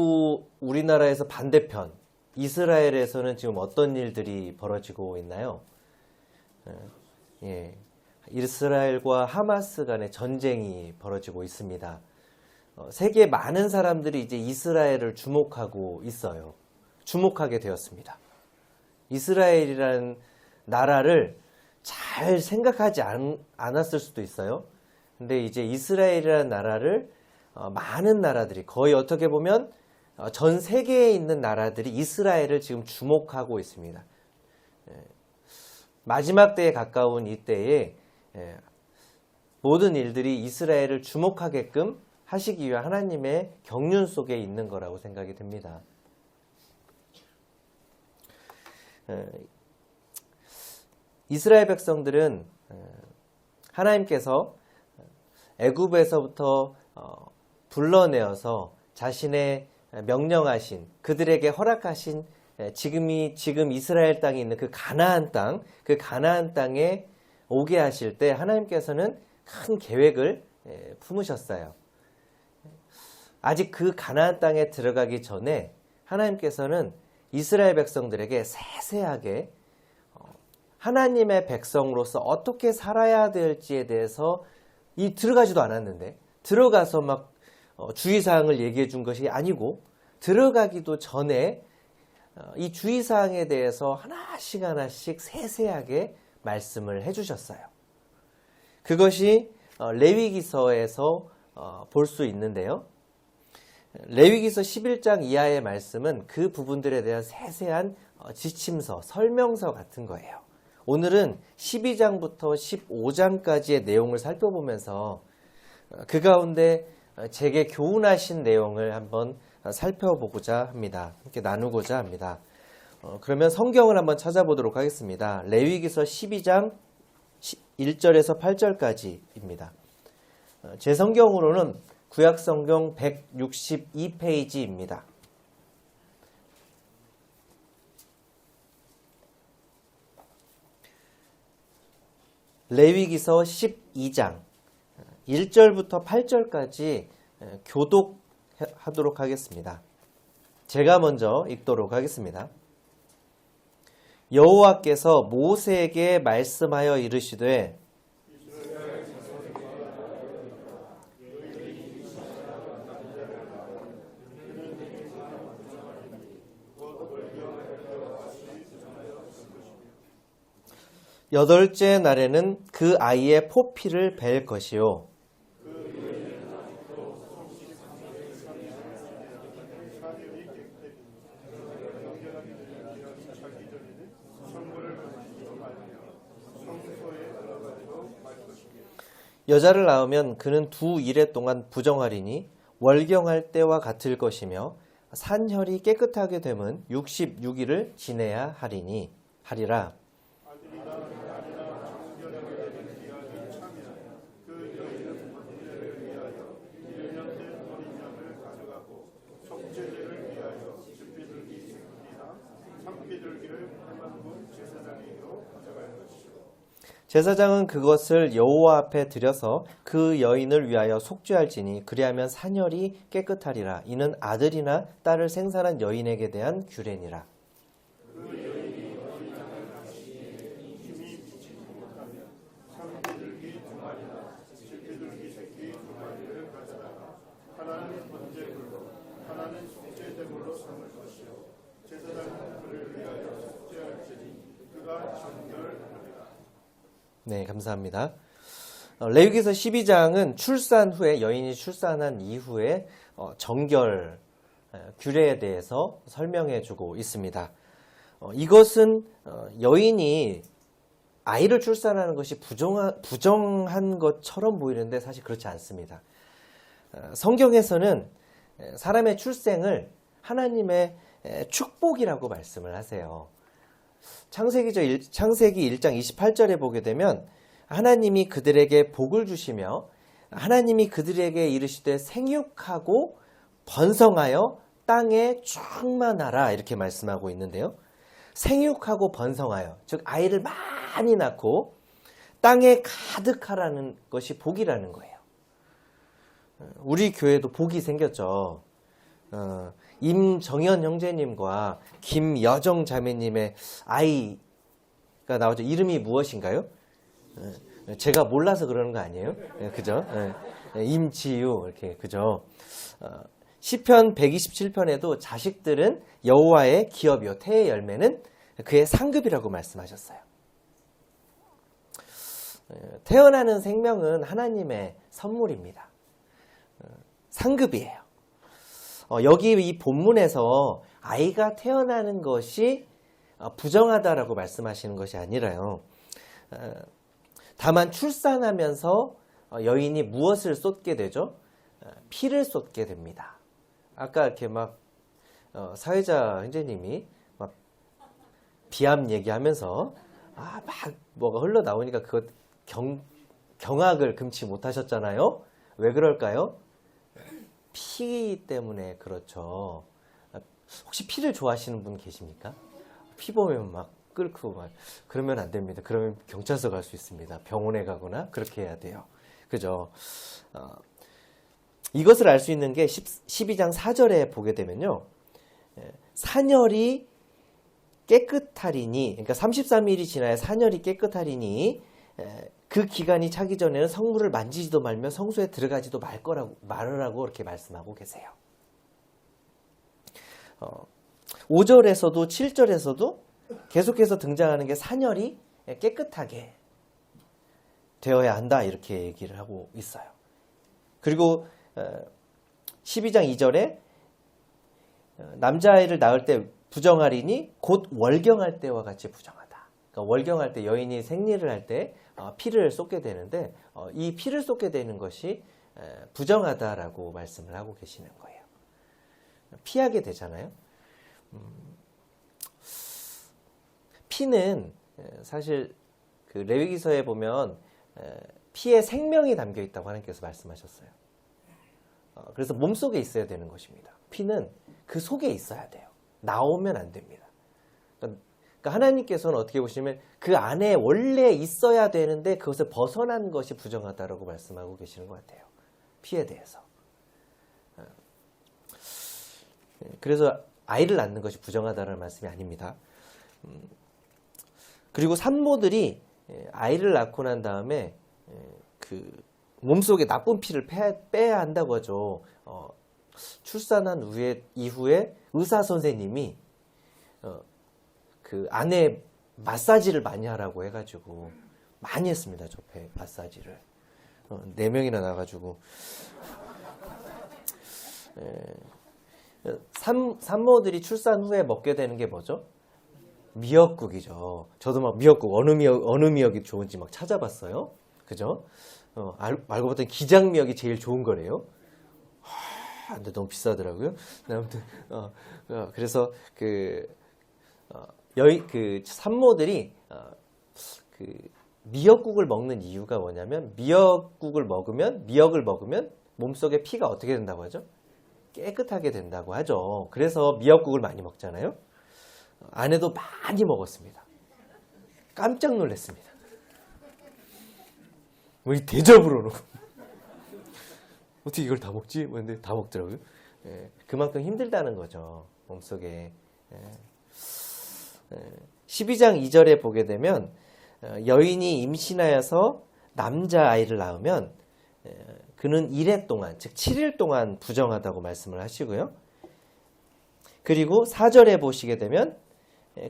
그리고 우리나라에서 반대편 이스라엘에서는 지금 어떤 일들이 벌어지고 있나요? 예, 이스라엘과 하마스 간의 전쟁이 벌어지고 있습니다. 세계 많은 사람들이 이제 이스라엘을 주목하고 있어요. 주목하게 되었습니다. 이스라엘이라는 나라를 잘 생각하지 않았을 수도 있어요. 근데 이제 이스라엘이라는 나라를 많은 나라들이 거의 어떻게 보면 전 세계에 있는 나라들이 이스라엘을 지금 주목하고 있습니다. 마지막 때에 가까운 이때에 모든 일들이 이스라엘을 주목하게끔 하시기 위한 하나님의 경륜 속에 있는 거라고 생각이 듭니다. 이스라엘 백성들은 하나님께서 애굽에서부터 불러내어서 자신의 명령하신 그들에게 허락하신 지금 이스라엘 땅에 있는 그 가나안 땅에 오게 하실 때 하나님께서는 큰 계획을 품으셨어요. 아직 그 가나안 땅에 들어가기 전에 하나님께서는 이스라엘 백성들에게 세세하게 하나님의 백성으로서 어떻게 살아야 될지에 대해서 들어가지도 않았는데 들어가서 막 주의사항을 얘기해 준 것이 아니고 들어가기도 전에 이 주의사항에 대해서 하나씩 세세하게 말씀을 해주셨어요. 그것이 레위기서에서 볼 수 있는데요. 레위기서 11장 이하의 말씀은 그 부분들에 대한 세세한 지침서, 설명서 같은 거예요. 오늘은 12장부터 15장까지의 내용을 살펴보면서 그 가운데 제게 교훈하신 내용을 한번 살펴보고자 합니다. 함께 나누고자 합니다. 그러면 성경을 한번 찾아보도록 하겠습니다. 레위기서 12장 1절에서 8절까지입니다. 제 성경으로는 구약성경 162페이지입니다. 레위기서 12장 1절부터 8절까지 교독하도록 하겠습니다. 제가 먼저 읽도록 하겠습니다. 여호와께서 모세에게 말씀하여 이르시되 여덟째 날에는 그 아이의 포피를 벨 것이요 여자를 낳으면 그는 2일에 동안 부정하리니 월경할 때와 같을 것이며 산혈이 깨끗하게 되면 66일을 지내야 하리라. 제사장은 그것을 여호와 앞에 들여서 그 여인을 위하여 속죄할지니 그리하면 산혈이 깨끗하리라. 이는 아들이나 딸을 생산한 여인에게 대한 규례니라. 네, 감사합니다. 레위기서 12장은 출산 후에 여인이 출산한 이후에 정결 규례에 대해서 설명해 주고 있습니다. 이것은 여인이 아이를 출산하는 것이 부정한 것처럼 보이는데 사실 그렇지 않습니다. 성경에서는 사람의 출생을 하나님의 축복이라고 말씀을 하세요. 창세기 1장 28절에 보게 되면 하나님이 그들에게 복을 주시며 하나님이 그들에게 이르시되 생육하고 번성하여 땅에 충만하라 이렇게 말씀하고 있는데요. 생육하고 번성하여, 즉 아이를 많이 낳고 땅에 가득하라는 것이 복이라는 거예요. 우리 교회도 복이 생겼죠. 임정현 형제님과 김여정 자매님의 아이가 나오죠. 이름이 무엇인가요? 제가 몰라서 그러는 거 아니에요? 그죠? 임지유 이렇게 그죠? 시편 127편에도 자식들은 여호와의 기업이요 태의 열매는 그의 상급이라고 말씀하셨어요. 태어나는 생명은 하나님의 선물입니다. 상급이에요. 여기 이 본문에서 아이가 태어나는 것이 부정하다라고 말씀하시는 것이 아니라요. 다만 출산하면서 여인이 무엇을 쏟게 되죠? 피를 쏟게 됩니다. 아까 이렇게 막 사회자 형제님이 막 비암 얘기하면서 막 뭐가 흘러나오니까 그것 경악을 금치 못하셨잖아요. 왜 그럴까요? 피 때문에 그렇죠. 혹시 피를 좋아하시는 분 계십니까? 피 보면 막 끓고 막 그러면 안 됩니다. 그러면 경찰서 갈 수 있습니다. 병원에 가거나 그렇게 해야 돼요. 그죠? 이것을 알 수 있는 게 12장 4절에 보게 되면요. 산열이 깨끗하리니, 그러니까 33일이 지나야 산열이 깨끗하리니 그 기간이 차기 전에는 성물을 만지지도 말며 성소에 들어가지도 말으라고 이렇게 말씀하고 계세요. 5절에서도 7절에서도 계속해서 등장하는 게 산열이 깨끗하게 되어야 한다 이렇게 얘기를 하고 있어요. 그리고 12장 2절에 남자아이를 낳을 때 부정하리니 곧 월경할 때와 같이 부정하다. 그러니까 월경할 때 여인이 생리를 할 때 피를 쏟게 되는데 이 피를 쏟게 되는 것이 부정하다라고 말씀을 하고 계시는 거예요. 피하게 되잖아요. 피는 사실 그 레위기서에 보면 피에 생명이 담겨 있다고 하나님께서 말씀하셨어요. 그래서 몸속에 있어야 되는 것입니다. 피는 그 속에 있어야 돼요. 나오면 안 됩니다. 그러니까 하나님께서는 어떻게 보시면 그 안에 원래 있어야 되는데 그것을 벗어난 것이 부정하다라고 말씀하고 계시는 것 같아요. 피에 대해서. 그래서 아이를 낳는 것이 부정하다는 말씀이 아닙니다. 그리고 산모들이 아이를 낳고 난 다음에 그 몸속에 나쁜 피를 빼야 한다고 하죠. 출산한 이후에 의사 선생님이 그 아내 마사지를 많이 하라고 해가지고 많이 했습니다. 저 배 마사지를 4명이나 나가지고 산모들이 출산 후에 먹게 되는 게 뭐죠? 미역국이죠. 저도 막 미역국 어느 미역이 좋은지 막 찾아봤어요. 그죠? 알고 봤더니 기장미역이 제일 좋은 거래요. 근데 너무 비싸더라고요. 아무튼 그래서 그 산모들이 그 미역국을 먹는 이유가 뭐냐면 미역을 먹으면 몸속에 피가 어떻게 된다고 하죠? 깨끗하게 된다고 하죠. 그래서 미역국을 많이 먹잖아요. 아내도 많이 먹었습니다. 깜짝 놀랐습니다. 왜 대접으로 놓고 어떻게 이걸 다 먹지? 근데 다 먹더라고요. 그만큼 힘들다는 거죠. 몸속에. 12장 2절에 보게 되면 여인이 임신하여서 남자아이를 낳으면 그는 1회 동안, 즉 7일 동안 부정하다고 말씀을 하시고요. 그리고 4절에 보시게 되면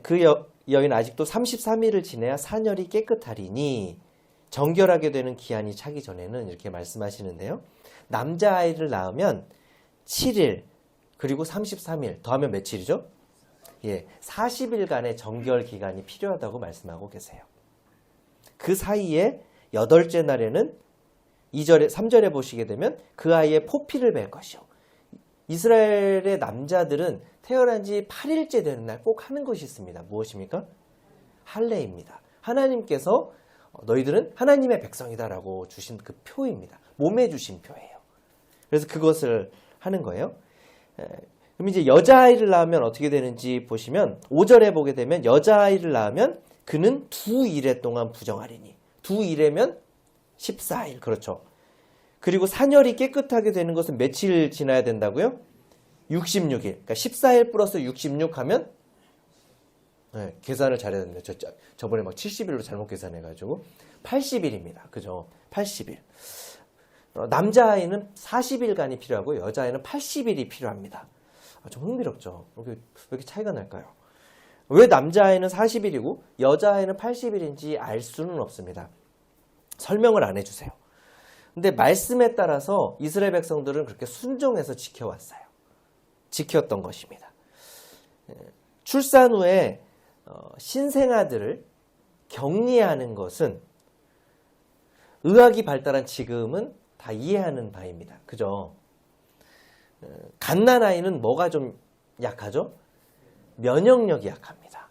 그 여인 아직도 33일을 지내야 산열이 깨끗하리니 정결하게 되는 기한이 차기 전에는 이렇게 말씀하시는데요. 남자아이를 낳으면 7일 그리고 33일 더하면 며칠이죠? 40일간의 정결 기간이 필요하다고 말씀하고 계세요. 그 사이에 8째 날에는 3절에 보시게 되면 그 아이의 포피를 뵐 것이요. 이스라엘의 남자들은 태어난 지 8일째 되는 날 꼭 하는 것이 있습니다. 무엇입니까? 할례입니다. 하나님께서 너희들은 하나님의 백성이다라고 주신 그 표입니다. 몸에 주신 표예요. 그래서 그것을 하는 거예요. 그럼 이제 여자아이를 낳으면 어떻게 되는지 보시면 5절에 보게 되면 여자아이를 낳으면 그는 2일에 동안 부정하리니 2일에면 14일 그렇죠. 그리고 산열이 깨끗하게 되는 것은 며칠 지나야 된다고요? 66일. 그러니까 14일 플러스 66 하면 네, 계산을 잘해야 됩니다. 저번에 막 70일로 잘못 계산해가지고 80일입니다. 그죠? 80일. 남자아이는 40일간이 필요하고 여자아이는 80일이 필요합니다. 좀 흥미롭죠? 왜 이렇게 차이가 날까요? 왜 남자아이는 40일이고 여자아이는 80일인지 알 수는 없습니다. 설명을 안 해주세요. 근데 말씀에 따라서 이스라엘 백성들은 그렇게 순종해서 지켜왔어요. 지켰던 것입니다. 출산 후에 신생아들을 격리하는 것은 의학이 발달한 지금은 다 이해하는 바입니다. 그죠? 갓난아이는 뭐가 좀 약하죠? 면역력이 약합니다.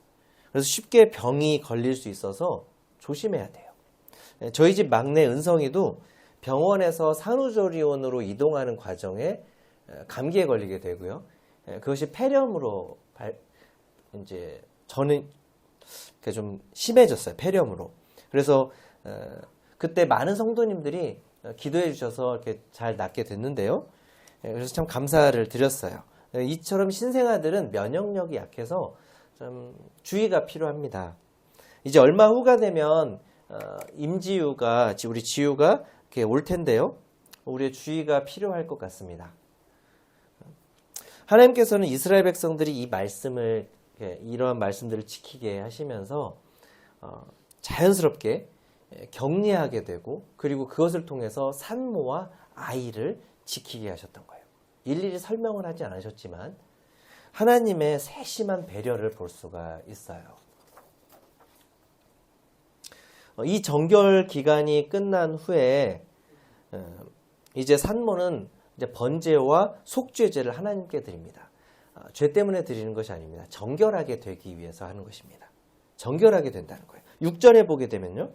그래서 쉽게 병이 걸릴 수 있어서 조심해야 돼요. 저희 집 막내 은성이도 병원에서 산후조리원으로 이동하는 과정에 감기에 걸리게 되고요. 그것이 폐렴으로 이제 저는 좀 심해졌어요. 폐렴으로. 그래서 그때 많은 성도님들이 기도해 주셔서 이렇게 잘 낫게 됐는데요. 그래서 참 감사를 드렸어요. 이처럼 신생아들은 면역력이 약해서 좀 주의가 필요합니다. 이제 얼마 후가 되면 임지유가 우리 지유가 이렇게 올 텐데요. 우리의 주의가 필요할 것 같습니다. 하나님께서는 이스라엘 백성들이 이 말씀을 이러한 말씀들을 지키게 하시면서 자연스럽게 격리하게 되고 그리고 그것을 통해서 산모와 아이를 지키게 하셨던 거예요. 일일이 설명을 하지 않으셨지만 하나님의 세심한 배려를 볼 수가 있어요. 이 정결 기간이 끝난 후에 이제 산모는 이제 번제와 속죄제를 하나님께 드립니다. 죄 때문에 드리는 것이 아닙니다. 정결하게 되기 위해서 하는 것입니다. 정결하게 된다는 거예요. 6절에 보게 되면요.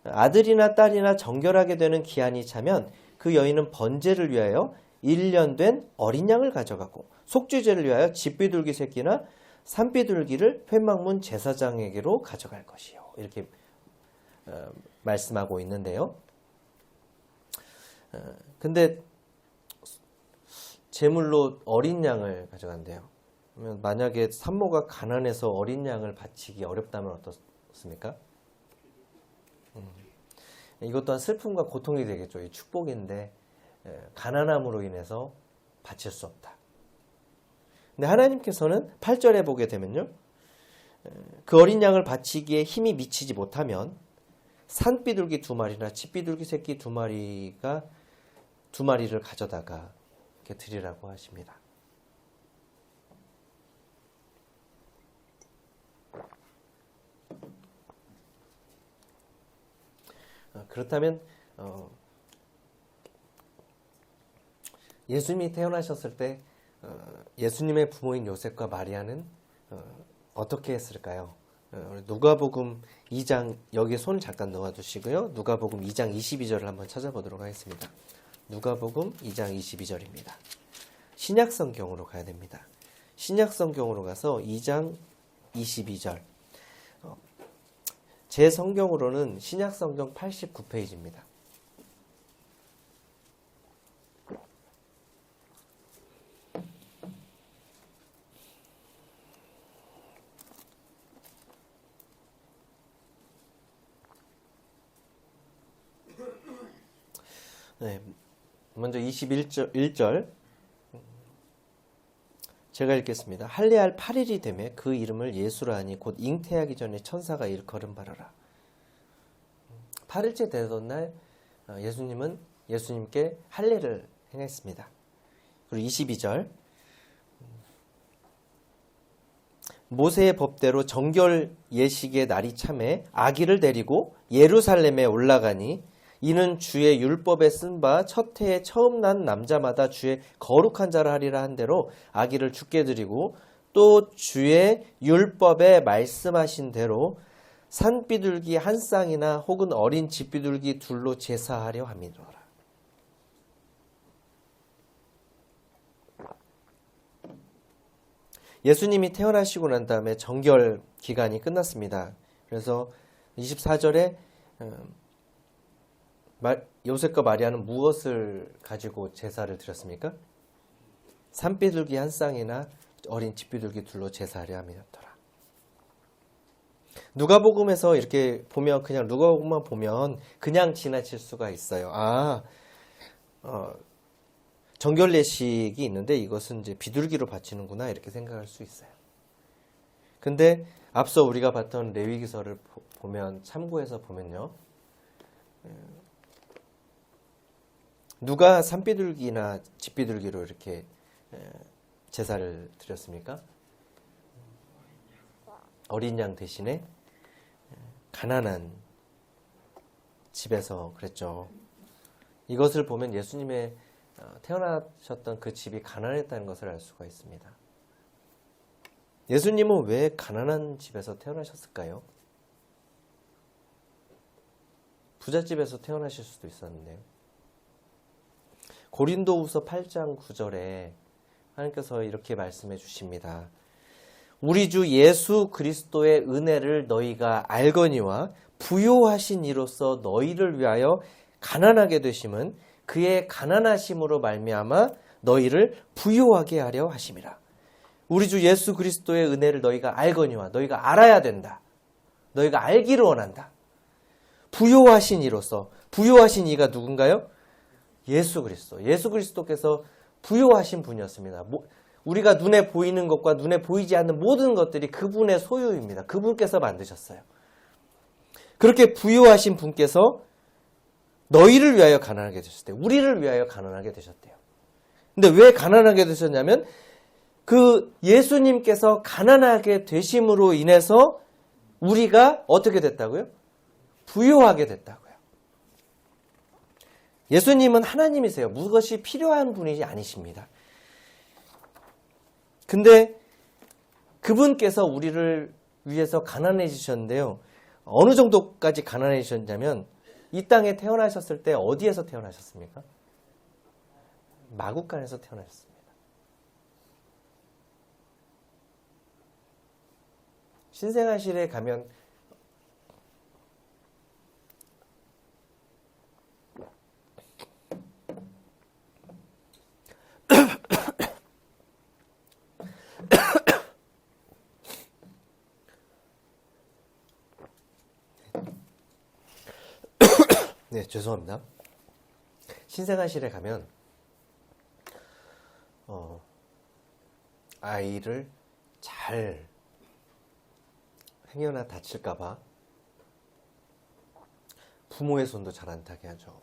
아들이나 딸이나 정결하게 되는 기한이 차면 그 여인은 번제를 위하여 1년 된 어린 양을 가져가고 속죄제를 위하여 집비둘기 새끼나 산비둘기를 회막문 제사장에게로 가져갈 것이요. 이렇게 말씀하고 있는데요. 근데 제물로 어린 양을 가져간대요. 그러면 만약에 산모가 가난해서 어린 양을 바치기 어렵다면 어떻습니까? 이것 또한 슬픔과 고통이 되겠죠. 이 축복인데 가난함으로 인해서 바칠 수 없다. 근데 하나님께서는 8절에 보게 되면요. 그 어린 양을 바치기에 힘이 미치지 못하면 산비둘기 2마리나 집비둘기 새끼 2마리를 가져다가 이렇게 드리라고 하십니다. 그렇다면 예수님이 태어나셨을 때 예수님의 부모인 요셉과 마리아는 어떻게 했을까요? 누가복음 2장 여기에 손을 잠깐 넣어두시고요. 누가복음 2장 22절을 한번 찾아보도록 하겠습니다. 누가복음 2장 22절입니다. 신약성경으로 가야 됩니다. 신약성경으로 가서 2장 22절. 제 성경으로는 신약성경 89페이지입니다. 네, 먼저 21절 제가 읽겠습니다. 할례할 8일이 되매 그 이름을 예수라 하니 곧 잉태하기 전에 천사가 일컬음 바라라. 8일째 되던 날 예수님께 할례를 행했습니다. 그리고 22절 모세의 법대로 정결 예식의 날이 참에 아기를 데리고 예루살렘에 올라가니 이는 주의 율법에 쓴 바 첫 해에 처음 난 남자마다 주의 거룩한 자를 하리라 한 대로 아기를 주께 드리고 또 주의 율법에 말씀하신 대로 산비둘기 한 쌍이나 혹은 어린 집비둘기 둘로 제사하려 함이로라. 예수님이 태어나시고 난 다음에 정결 기간이 끝났습니다. 그래서 24절에 요셉과 마리아는 무엇을 가지고 제사를 드렸습니까? 산비둘기 한 쌍이나 어린 집비둘기 둘로 제사하려 함이었더라. 누가복음에서 이렇게 보면 그냥 누가복음만 보면 그냥 지나칠 수가 있어요. 정결례식이 있는데 이것은 이제 비둘기로 바치는구나 이렇게 생각할 수 있어요. 근데 앞서 우리가 봤던 레위기서를 보면 참고해서 보면요. 누가 산비둘기나 집비둘기로 이렇게 제사를 드렸습니까? 어린 양 대신에 가난한 집에서 그랬죠. 이것을 보면 예수님의 태어나셨던 그 집이 가난했다는 것을 알 수가 있습니다. 예수님은 왜 가난한 집에서 태어나셨을까요? 부잣집에서 태어나실 수도 있었는데요. 고린도후서 8장 9절에 하나님께서 이렇게 말씀해 주십니다. 우리 주 예수 그리스도의 은혜를 너희가 알거니와 부요하신 이로써 너희를 위하여 가난하게 되심은 그의 가난하심으로 말미암아 너희를 부요하게 하려 하심이라. 우리 주 예수 그리스도의 은혜를 너희가 알거니와 너희가 알아야 된다. 너희가 알기를 원한다. 부요하신 이로써 부요하신 이가 누군가요? 예수 그리스도. 예수 그리스도께서 부요하신 분이었습니다. 우리가 눈에 보이는 것과 눈에 보이지 않는 모든 것들이 그분의 소유입니다. 그분께서 만드셨어요. 그렇게 부요하신 분께서 너희를 위하여 가난하게 되셨대요. 우리를 위하여 가난하게 되셨대요. 근데 왜 가난하게 되셨냐면 그 예수님께서 가난하게 되심으로 인해서 우리가 어떻게 됐다고요? 부요하게 됐다고요. 예수님은 하나님이세요. 무엇이 필요한 분이 아니십니다. 근데 그분께서 우리를 위해서 가난해지셨는데요. 어느 정도까지 가난해지셨냐면 이 땅에 태어나셨을 때 어디에서 태어나셨습니까? 마구간에서 태어나셨습니다. 신생아실에 가면 네, 죄송합니다. 신생아실에 가면 아이를 잘 행여나 다칠까봐 부모의 손도 잘 안 타게 하죠.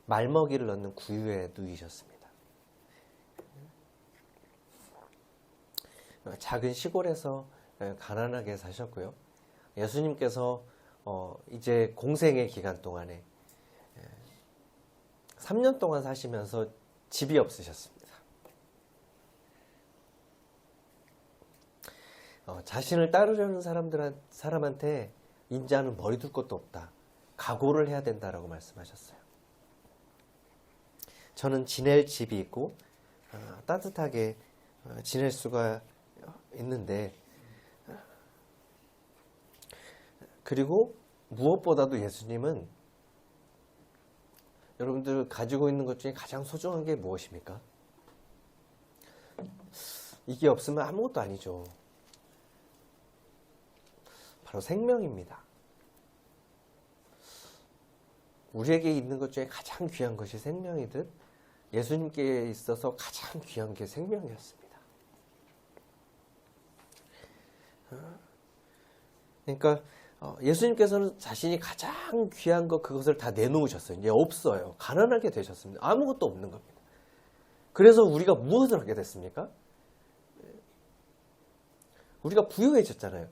말먹이를 넣는 구유에 누이셨습니다. 작은 시골에서 가난하게 사셨고요. 예수님께서 이제 공생의 기간 동안에 3년 동안 사시면서 집이 없으셨습니다. 자신을 따르려는 사람한테 인자는 머리 둘 것도 없다. 각오를 해야 된다라고 말씀하셨어요. 저는 지낼 집이 있고 따뜻하게 지낼 수가 있는데 그리고 무엇보다도 예수님은 여러분들 가지고 있는 것 중에 가장 소중한 게 무엇입니까? 이게 없으면 아무것도 아니죠. 바로 생명입니다. 우리에게 있는 것 중에 가장 귀한 것이 생명이듯 예수님께 있어서 가장 귀한 게 생명이었습니다. 그러니까 예수님께서는 자신이 가장 귀한 것 그것을 다 내놓으셨어요. 이제 없어요. 가난하게 되셨습니다. 아무것도 없는 겁니다. 그래서 우리가 무엇을 하게 됐습니까? 우리가 부유해졌잖아요.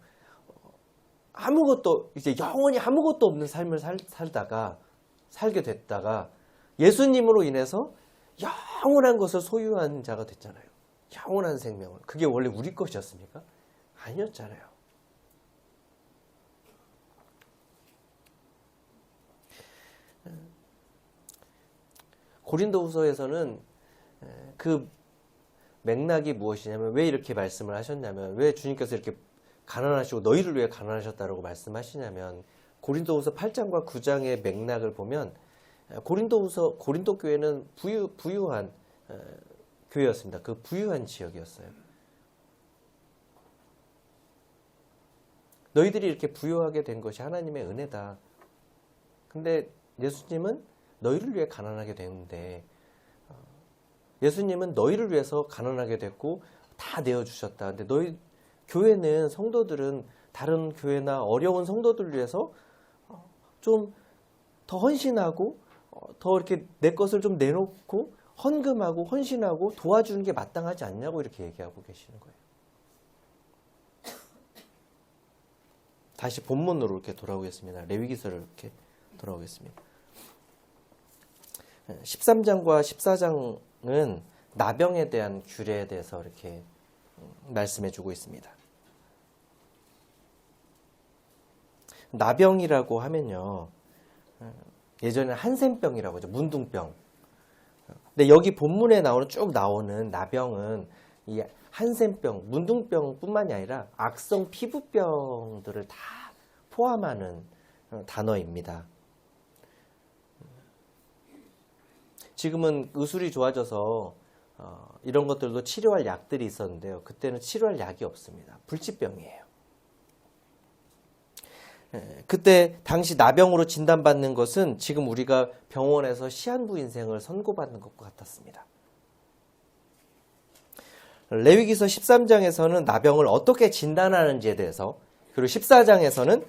아무것도 이제 영원히 아무것도 없는 삶을 살게 됐다가 예수님으로 인해서 영원한 것을 소유한 자가 됐잖아요. 영원한 생명을. 그게 원래 우리 것이었습니까? 아니었잖아요. 고린도후서에서는 그 맥락이 무엇이냐면 왜 이렇게 말씀을 하셨냐면 왜 주님께서 이렇게 가난하시고 너희를 위해 가난하셨다고 말씀하시냐면 고린도후서 8장과 9장의 맥락을 보면 고린도 교회는 부유한 교회였습니다. 그 부유한 지역이었어요. 너희들이 이렇게 부유하게 된 것이 하나님의 은혜다. 근데 예수님은 너희를 위해 가난하게 되는데 예수님은 너희를 위해서 가난하게 됐고 다 내어주셨다. 근데 너희 교회는 성도들은 다른 교회나 어려운 성도들을 위해서 좀 더 헌신하고 더 이렇게 내 것을 좀 내놓고 헌금하고 헌신하고 도와주는 게 마땅하지 않냐고 이렇게 얘기하고 계시는 거예요. 다시 본문으로 이렇게 돌아오겠습니다. 레위기서를 이렇게 돌아오겠습니다. 13장과 14장은 나병에 대한 규례에 대해서 이렇게 말씀해 주고 있습니다. 나병이라고 하면요, 예전에 한센병이라고 하죠. 문둥병. 근데 여기 본문에 쭉 나오는 나병은 이 한센병, 문둥병뿐만이 아니라 악성 피부병들을 다 포함하는 단어입니다. 지금은 의술이 좋아져서 이런 것들도 치료할 약들이 있었는데요. 그때는 치료할 약이 없습니다. 불치병이에요. 그때 당시 나병으로 진단받는 것은 지금 우리가 병원에서 시한부 인생을 선고받는 것과 같았습니다. 레위기서 13장에서는 나병을 어떻게 진단하는지에 대해서, 그리고 14장에서는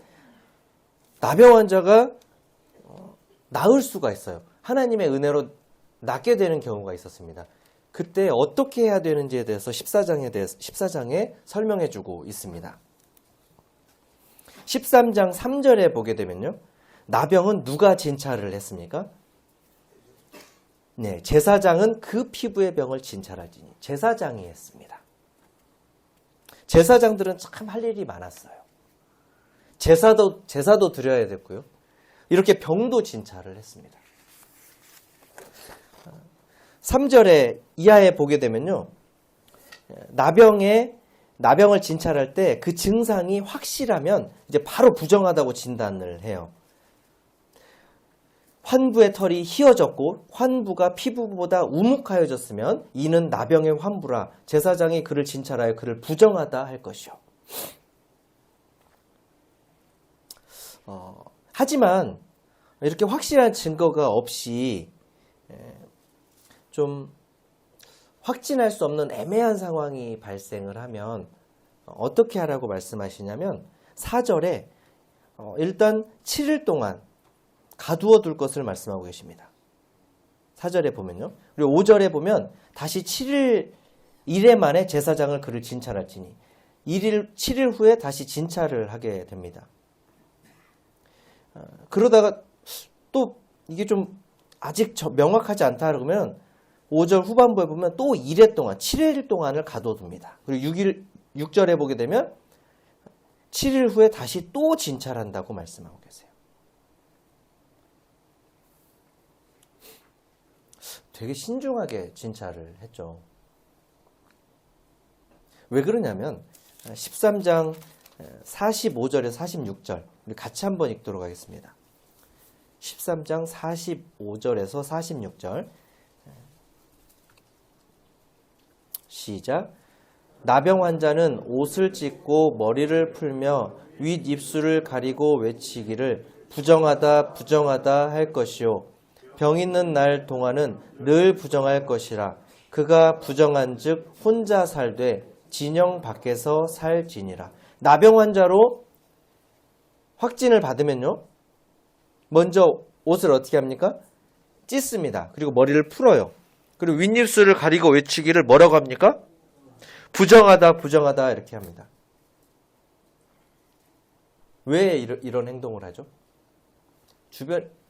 나병 환자가 나을 수가 있어요. 하나님의 은혜로 낫게 되는 경우가 있었습니다. 그때 어떻게 해야 되는지에 대해서 14장에 설명해 주고 있습니다. 13장 3절에 보게 되면요, 나병은 누가 진찰을 했습니까? 네, 제사장은 그 피부의 병을 진찰하지니 제사장이 했습니다. 제사장들은 참 할 일이 많았어요. 제사도 드려야 됐고요. 이렇게 병도 진찰을 했습니다. 3절에 이하에 보게 되면요, 나병을 진찰할 때 그 증상이 확실하면 이제 바로 부정하다고 진단을 해요. 환부의 털이 휘어졌고 환부가 피부보다 우묵하여졌으면 이는 나병의 환부라. 제사장이 그를 진찰하여 그를 부정하다 할 것이요. 하지만 이렇게 확실한 증거가 없이 좀 확진할 수 없는 애매한 상황이 발생을 하면 어떻게 하라고 말씀하시냐면 4절에 일단 7일 동안 가두어 둘 것을 말씀하고 계십니다. 4절에 보면요. 그리고 5절에 보면 다시 7일 만에 제사장을 그를 진찰할지니 7일 후에 다시 진찰을 하게 됩니다. 그러다가 또 이게 좀 아직 명확하지 않다 그러면 5절 후반부에 보면 또 1회 동안 7일 동안을 가둬둡니다. 그리고 6절에 보게 되면 7일 후에 다시 또 진찰한다고 말씀하고 계세요. 되게 신중하게 진찰을 했죠. 왜 그러냐면 13장 45절에서 46절 우리 같이 한번 읽도록 하겠습니다. 13장 45절에서 46절 시작. 나병 환자는 옷을 찢고 머리를 풀며 윗입술을 가리고 외치기를 부정하다 부정하다 할 것이요 병 있는 날 동안은 늘 부정할 것이라. 그가 부정한 즉 혼자 살되 진영 밖에서 살지니라. 나병 환자로 확진을 받으면요, 먼저 옷을 어떻게 합니까? 찢습니다. 그리고 머리를 풀어요. 그리고 윗입술을 가리고 외치기를 뭐라고 합니까? 부정하다 부정하다 이렇게 합니다. 왜 이런 행동을 하죠?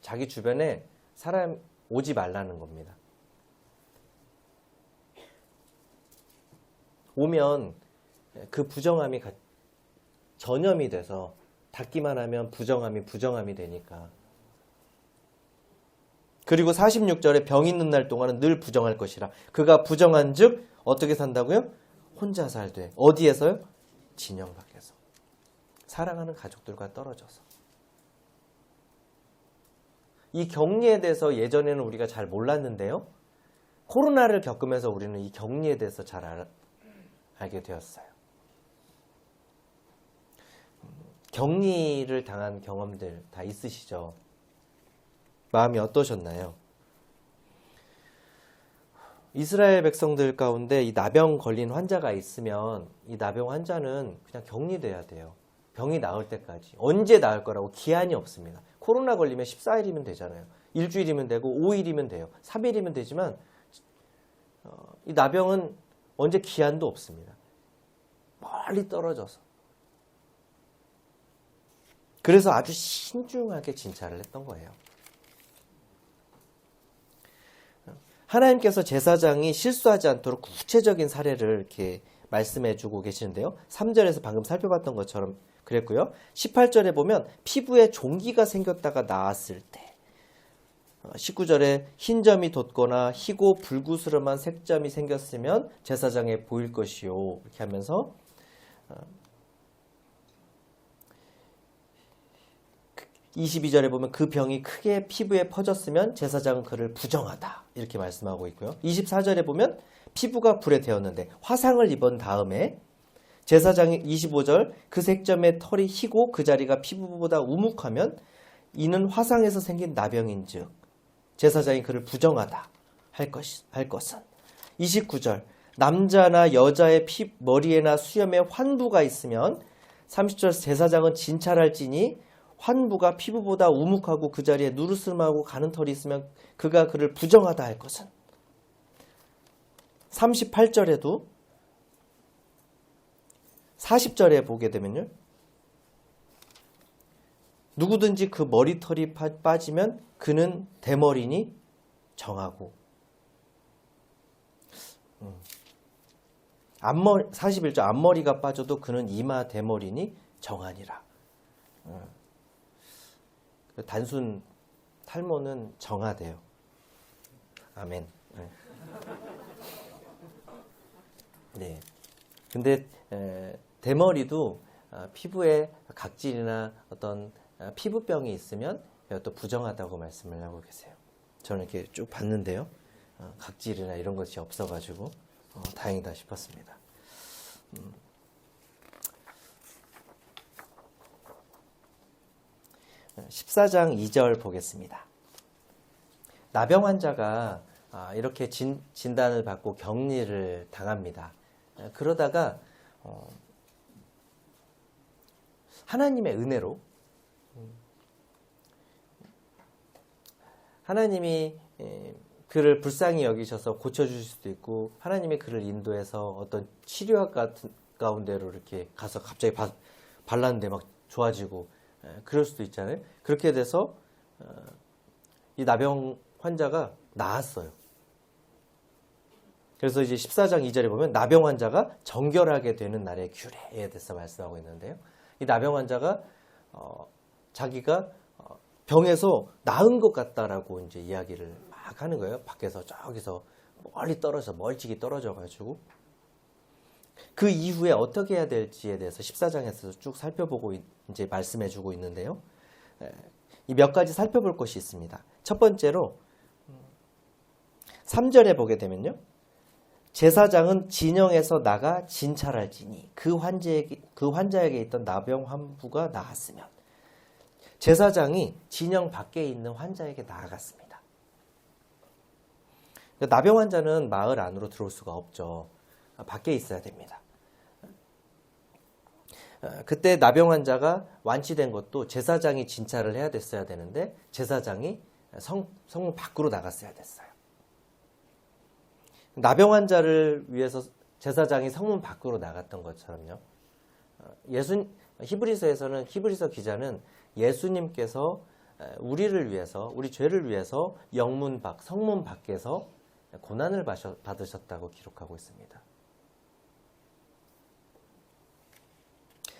자기 주변에 사람 오지 말라는 겁니다. 오면 그 부정함이 전염이 돼서 닿기만 하면 부정함이 되니까. 그리고 46절에 병 있는 날 동안은 늘 부정할 것이라. 그가 부정한 즉 어떻게 산다고요? 혼자 살되. 어디에서요? 진영 밖에서. 사랑하는 가족들과 떨어져서. 이 격리에 대해서 예전에는 우리가 잘 몰랐는데요. 코로나를 겪으면서 우리는 이 격리에 대해서 잘 알게 되었어요. 격리를 당한 경험들 다 있으시죠? 마음이 어떠셨나요? 이스라엘 백성들 가운데 이 나병 걸린 환자가 있으면 이 나병 환자는 그냥 격리돼야 돼요. 병이 나을 때까지. 언제 나을 거라고 기한이 없습니다. 코로나 걸리면 14일이면 되잖아요. 일주일이면 되고 5일이면 돼요. 3일이면 되지만 이 나병은 언제 기한도 없습니다. 멀리 떨어져서. 그래서 아주 신중하게 진찰을 했던 거예요. 하나님께서 제사장이 실수하지 않도록 구체적인 사례를 이렇게 말씀해 주고 계시는데요. 3절에서 방금 살펴봤던 것처럼 그랬고요. 18절에 보면 피부에 종기가 생겼다가 나았을 때 19절에 흰 점이 돋거나 희고 불구스름한 색점이 생겼으면 제사장에 보일 것이요. 이렇게 하면서 22절에 보면 그 병이 크게 피부에 퍼졌으면 제사장은 그를 부정하다. 이렇게 말씀하고 있고요. 24절에 보면 피부가 불에 데웠는데 화상을 입은 다음에 제사장이 25절 그 색점의 털이 희고 그 자리가 피부보다 우묵하면 이는 화상에서 생긴 나병인즉 제사장이 그를 부정하다 할 것은 29절 남자나 여자의 머리에나 수염에 환부가 있으면 30절 제사장은 진찰할지니 환부가 피부보다 우묵하고 그 자리에 누르스름하고 가는 털이 있으면 그가 그를 부정하다 할 것은 38절에도 40절에 보게 되면요. 누구든지 그 머리털이 빠지면 그는 대머리니 정하고 41절 앞머리가 빠져도 그는 이마 대머리니 정하니라. 단순 탈모는 정하대요. 아멘. 네. 근데 대머리도 피부에 각질이나 어떤 피부병이 있으면 또 부정하다고 말씀을 하고 계세요. 저는 이렇게 쭉 봤는데요. 각질이나 이런 것이 없어가지고 다행이다 싶었습니다. 14장 2절 보겠습니다. 나병 환자가 이렇게 진단을 받고 격리를 당합니다. 그러다가 하나님의 은혜로 하나님이 그를 불쌍히 여기셔서 고쳐주실 수도 있고 하나님이 그를 인도해서 어떤 치료학 같은 가운데로 이렇게 가서 갑자기 발랐는데 막 좋아지고 그럴 수도 있잖아요. 그렇게 돼서 이 나병 환자가 나았어요. 그래서 이제 14장 2절에 보면 나병 환자가 정결하게 되는 날의 규례에 대해서 말씀하고 있는데요. 이 나병 환자가 자기가 병에서 나은 것 같다라고 이제 이야기를 막 하는 거예요. 밖에서 저기서 멀리 떨어져 멀찍이 떨어져 가지고 그 이후에 어떻게 해야 될지에 대해서 14장에서 쭉 살펴보고 이제 말씀해 주고 있는데요. 이 몇 가지 살펴볼 것이 있습니다. 첫 번째로 3절에 보게 되면요. 제사장은 진영에서 나가 진찰할지니 그 환자에게 있던 나병 환부가 나았으면 제사장이 진영 밖에 있는 환자에게 나아갔습니다. 나병 환자는 마을 안으로 들어올 수가 없죠. 밖에 있어야 됩니다. 그때 나병 환자가 완치된 것도 제사장이 진찰을 해야 됐어야 되는데 제사장이 성문 밖으로 나갔어야 됐어요. 나병 환자를 위해서 제사장이 성문 밖으로 나갔던 것처럼요. 히브리서에서는 히브리서 기자는 예수님께서 우리를 위해서 우리 죄를 위해서 영문 밖 성문 밖에서 고난을 받으셨다고 기록하고 있습니다.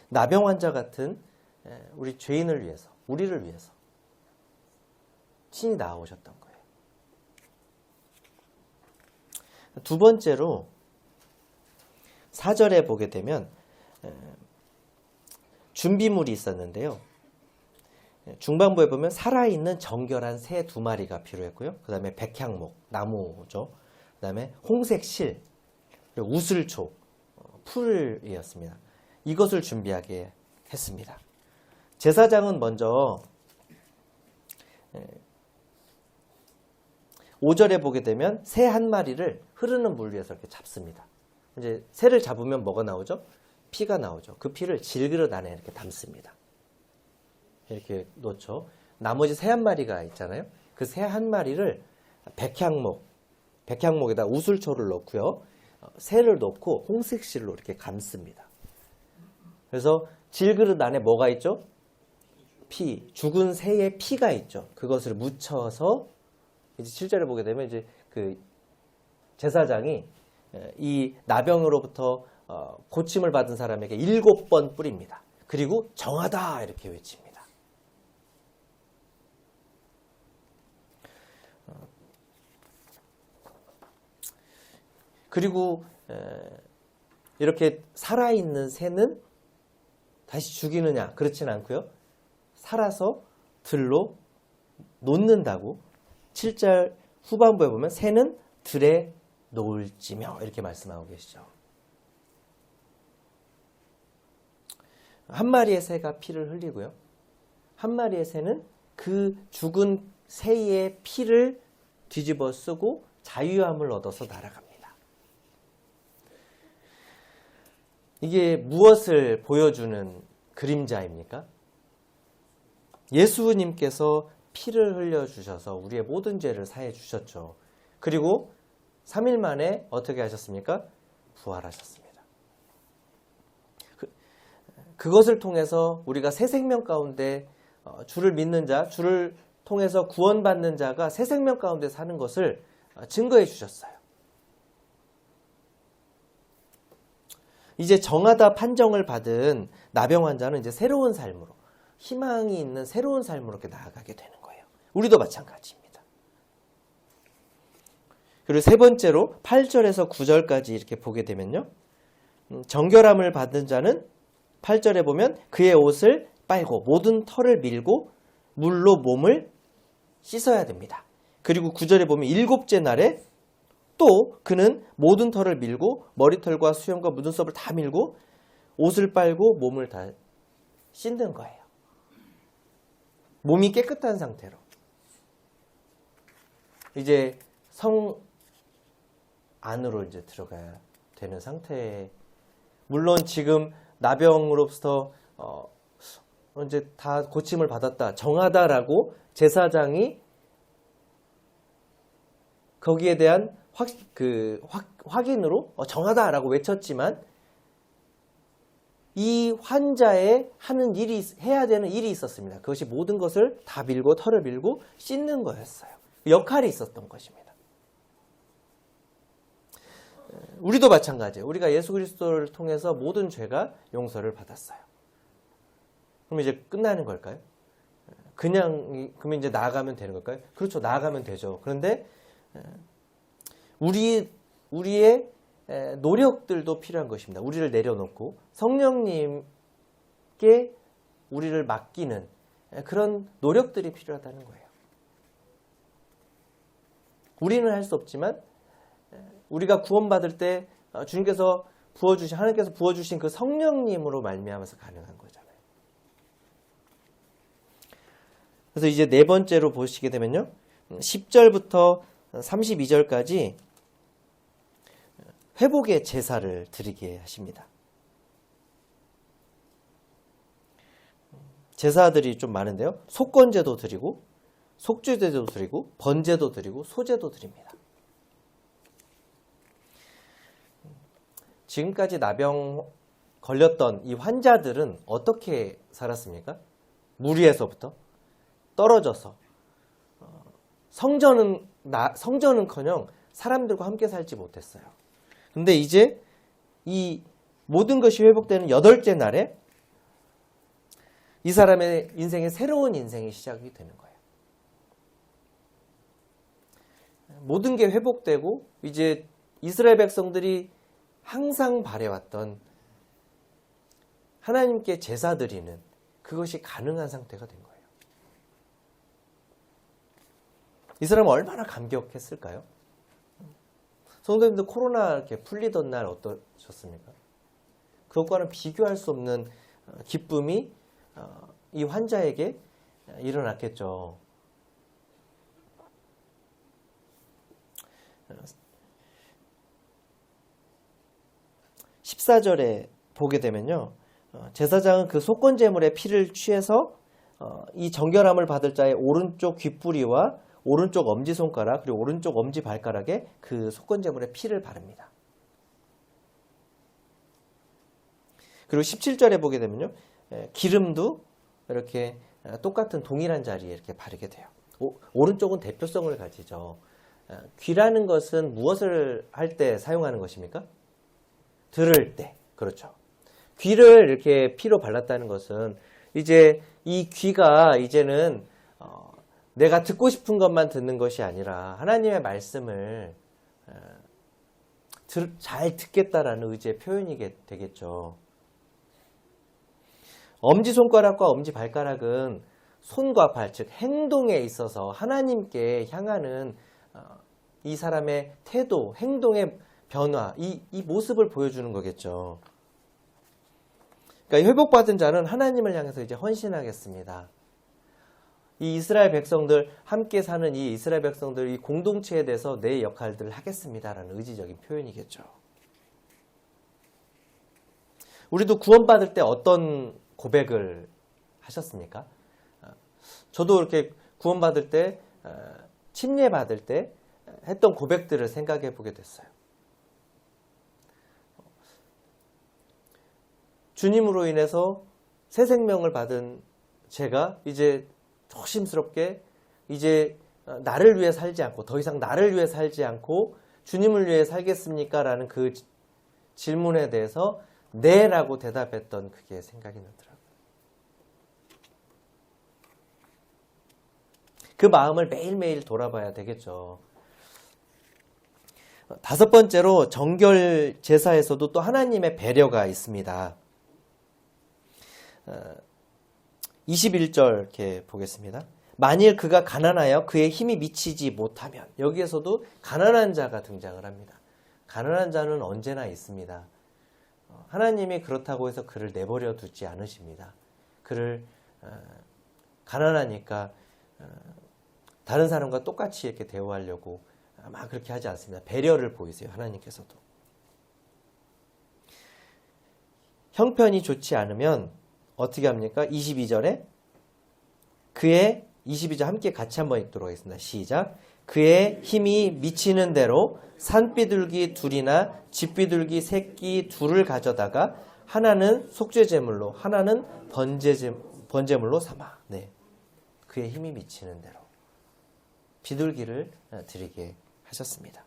나병 환자 같은 우리 죄인을 위해서 우리를 위해서 친히 나아오셨던 거예요. 두 번째로 4절에 보게 되면 준비물이 있었는데요. 중반부에 보면 살아있는 정결한 새 2마리가 필요했고요. 그 다음에 백향목, 나무죠. 그 다음에 홍색 실, 그리고 우슬초, 풀이었습니다. 이것을 준비하게 했습니다. 제사장은 먼저 5절에 보게 되면 새 한 마리를 흐르는 물 위에서 이렇게 잡습니다. 이제 새를 잡으면 뭐가 나오죠? 피가 나오죠. 그 피를 질그릇 안에 이렇게 담습니다. 이렇게 놓죠. 나머지 새 한 마리가 있잖아요. 그 새 한 마리를 백향목에다 우슬초를 넣고요. 새를 넣고 홍색실로 이렇게 감습니다. 그래서 질그릇 안에 뭐가 있죠? 피, 죽은 새의 피가 있죠. 그것을 묻혀서 이제 7절에 보게 되면 이제 그 제사장이 이 나병으로부터 고침을 받은 사람에게 7번 뿌립니다. 그리고 정하다 이렇게 외칩니다. 그리고 이렇게 살아있는 새는 다시 죽이느냐? 그렇지는 않고요. 살아서 들로 놓는다고 7절 후반부에 보면 새는 들에 놓을지며 이렇게 말씀하고 계시죠. 한 마리의 새가 피를 흘리고요. 한 마리의 새는 그 죽은 새의 피를 뒤집어 쓰고 자유함을 얻어서 날아갑니다. 이게 무엇을 보여주는 그림자입니까? 예수님께서 피를 흘려주셔서 우리의 모든 죄를 사해 주셨죠. 그리고 3일 만에 어떻게 하셨습니까? 부활하셨습니다. 그것을 통해서 우리가 새 생명 가운데 주를 믿는 자, 주를 통해서 구원받는 자가 새 생명 가운데 사는 것을 증거해 주셨어요. 이제 정하다 판정을 받은 나병 환자는 이제 새로운 삶으로, 희망이 있는 새로운 삶으로 이렇게 나아가게 되는 거예요. 우리도 마찬가지입니다. 그리고 세 번째로 8절에서 9절까지 이렇게 보게 되면요. 정결함을 받은 자는 8절에 보면 그의 옷을 빨고 모든 털을 밀고 물로 몸을 씻어야 됩니다. 그리고 9절에 보면 7째 날에 또 그는 모든 털을 밀고 머리털과 수염과 묻은썹을 다 밀고 옷을 빨고 몸을 다 씻는 거예요. 몸이 깨끗한 상태로. 이제 성 안으로 이제 들어가야 되는 상태. 물론 지금 나병으로부터 이제 다 고침을 받았다, 정하다라고 제사장이 거기에 대한 확인으로 정하다라고 외쳤지만 이 환자의 해야 되는 일이 있었습니다. 그것이 모든 것을 다 밀고 털을 밀고 씻는 거였어요. 역할이 있었던 것입니다. 우리도 마찬가지예요. 우리가 예수 그리스도를 통해서 모든 죄가 용서를 받았어요. 그럼 이제 끝나는 걸까요? 그러면 이제 나아가면 되는 걸까요? 그렇죠. 나아가면 되죠. 그런데 우리의 노력들도 필요한 것입니다. 우리를 내려놓고 성령님께 우리를 맡기는 그런 노력들이 필요하다는 거예요. 우리는 할 수 없지만 우리가 구원받을 때 주님께서 하나님께서 부어주신 그 성령님으로 말미암아서 가능한 거잖아요. 그래서 이제 네 번째로 보시게 되면요. 10절부터 32절까지 회복의 제사를 드리게 하십니다. 제사들이 좀 많은데요. 속건제도 드리고 속죄제도 드리고 번제도 드리고 소제도 드립니다. 지금까지 나병 걸렸던 이 환자들은 어떻게 살았습니까? 무리에서부터 떨어져서 성전은커녕 사람들과 함께 살지 못했어요. 근데 이제 이 모든 것이 회복되는 8째 날에 이 사람의 인생의 새로운 인생이 시작이 되는 거예요. 모든 게 회복되고 이제 이스라엘 백성들이 항상 바래왔던 하나님께 제사 드리는 그것이 가능한 상태가 된 거예요. 이 사람은 얼마나 감격했을까요? 성도님들 코로나 이렇게 풀리던 날 어떠셨습니까? 그것과는 비교할 수 없는 기쁨이 이 환자에게 일어났겠죠. 14절에 보게 되면요. 제사장은 그 속건제물의 피를 취해서 이 정결함을 받을 자의 오른쪽 귓부리와 오른쪽 엄지손가락 그리고 오른쪽 엄지발가락에 그 속건제물의 피를 바릅니다. 그리고 17절에 보게 되면요. 기름도 이렇게 똑같은 동일한 자리에 이렇게 바르게 돼요. 오른쪽은 대표성을 가지죠. 귀라는 것은 무엇을 할 때 사용하는 것입니까? 들을 때. 그렇죠. 귀를 이렇게 피로 발랐다는 것은 이제 이 귀가 이제는 내가 듣고 싶은 것만 듣는 것이 아니라 하나님의 말씀을 잘 듣겠다라는 의지의 표현이 되겠죠. 엄지손가락과 엄지발가락은 손과 발, 즉 행동에 있어서 하나님께 향하는 이 사람의 태도, 행동의 변화, 이 모습을 보여주는 거겠죠. 그러니까 회복받은 자는 하나님을 향해서 이제 헌신하겠습니다. 이 이스라엘 백성들, 함께 사는 이 이스라엘 백성들, 이 공동체에 대해서 내 역할들을 하겠습니다라는 의지적인 표현이겠죠. 우리도 구원받을 때 어떤 고백을 하셨습니까? 저도 이렇게 구원받을 때, 침례받을 때 했던 고백들을 생각해 보게 됐어요. 주님으로 인해서 새 생명을 받은 제가 이제 조심스럽게 이제 나를 위해 살지 않고 더 이상 나를 위해 살지 않고 주님을 위해 살겠습니까? 라는 그 질문에 대해서 네 라고 대답했던 그게 생각이 나더라고요. 그 마음을 매일매일 돌아봐야 되겠죠. 5번째로 정결 제사에서도 또 하나님의 배려가 있습니다. 21절 이렇게 보겠습니다. 만일 그가 가난하여 그의 힘이 미치지 못하면, 여기에서도 가난한 자가 등장을 합니다. 가난한 자는 언제나 있습니다. 하나님이 그렇다고 해서 그를 내버려 두지 않으십니다. 그를 가난하니까 다른 사람과 똑같이 이렇게 대우하려고 아마 그렇게 하지 않습니다. 배려를 보이세요. 하나님께서도. 형편이 좋지 않으면 어떻게 합니까? 22절에 그의 22절 함께 같이 한번 읽도록 하겠습니다. 시작. 그의 힘이 미치는 대로 산비둘기 둘이나 집비둘기 새끼 둘을 가져다가 하나는 속죄제물로 하나는 번제물로 삼아. 네. 그의 힘이 미치는 대로 비둘기를 드리게 하셨습니다.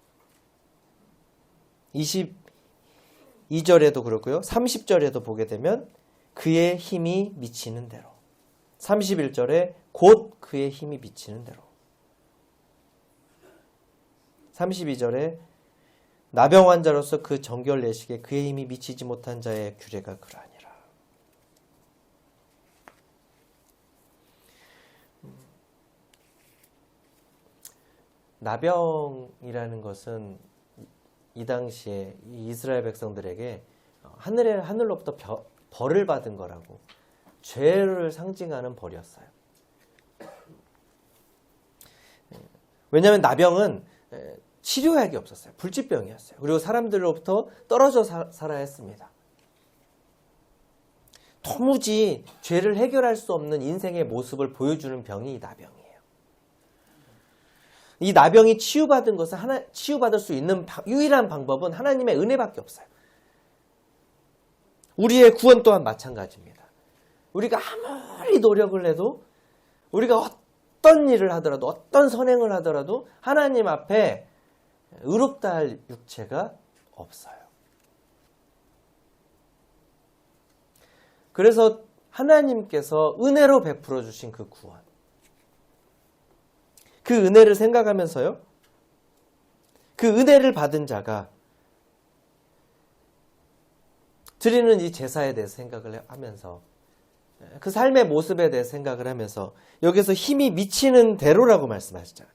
22절에도 그렇고요. 30절에도 보게 되면 그의 힘이 미치는 대로 31절에 곧 그의 힘이 미치는 대로 32절에 나병 환자로서 그 정결 내식에 그의 힘이 미치지 못한 자의 규례가 그러하니라. 나병이라는 것은 이 당시에 이스라엘 백성들에게 하늘로부터 벌을 받은 거라고, 죄를 상징하는 벌이었어요. 왜냐하면 나병은 치료약이 없었어요. 불치병이었어요. 그리고 사람들로부터 떨어져 살아야 했습니다. 도무지 죄를 해결할 수 없는 인생의 모습을 보여주는 병이 나병이에요. 이 나병이 치유받은 것은 치유받을 수 있는 유일한 방법은 하나님의 은혜밖에 없어요. 우리의 구원 또한 마찬가지입니다. 우리가 아무리 노력을 해도, 우리가 어떤 일을 하더라도, 어떤 선행을 하더라도 하나님 앞에 의롭다 할 육체가 없어요. 그래서 하나님께서 은혜로 베풀어 주신 그 구원, 그 은혜를 생각하면서요, 그 은혜를 받은 자가 드리는 이 제사에 대해서 생각을 하면서, 그 삶의 모습에 대해서 생각을 하면서, 여기서 힘이 미치는 대로라고 말씀하셨잖아요.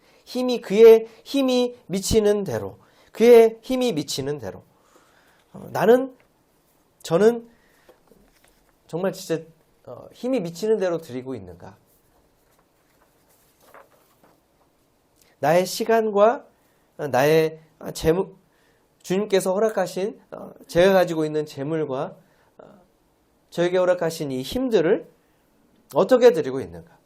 그의 힘이 미치는 대로, 그의 힘이 미치는 대로. 저는 정말 진짜 힘이 미치는 대로 드리고 있는가? 나의 시간과 나의 재물, 주님께서 허락하신 제가 가지고 있는 재물과 저에게 허락하신 이 힘들을 어떻게 드리고 있는가?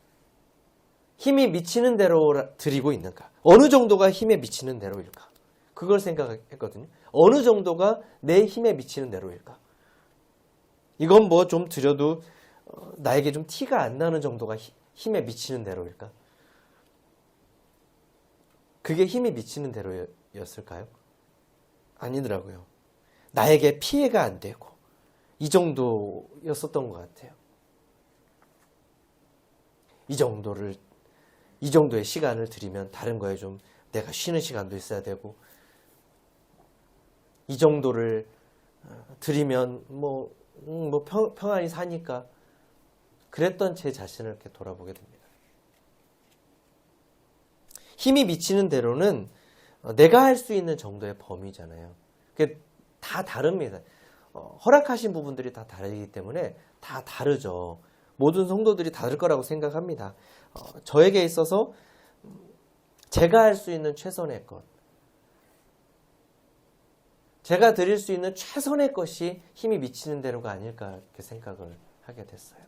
힘이 미치는 대로 드리고 있는가? 어느 정도가 힘에 미치는 대로일까? 그걸 생각했거든요. 어느 정도가 내 힘에 미치는 대로일까? 이건 뭐 좀 드려도 나에게 좀 티가 안 나는 정도가 힘에 미치는 대로일까? 그게 힘이 미치는 대로였을까요? 아니더라고요. 나에게 피해가 안 되고 이 정도였었던 것 같아요. 이 정도의 시간을 들이면 다른 거에 좀 내가 쉬는 시간도 있어야 되고, 이 정도를 들이면 평안히 사니까, 그랬던 제 자신을 이렇게 돌아보게 됩니다. 힘이 미치는 대로는 내가 할 수 있는 정도의 범위잖아요. 그게 다 다릅니다. 허락하신 부분들이 다 다르기 때문에 다 다르죠. 모든 성도들이 다를 거라고 생각합니다. 저에게 있어서 제가 할 수 있는 최선의 것, 제가 드릴 수 있는 최선의 것이 힘이 미치는 대로가 아닐까 이렇게 생각을 하게 됐어요.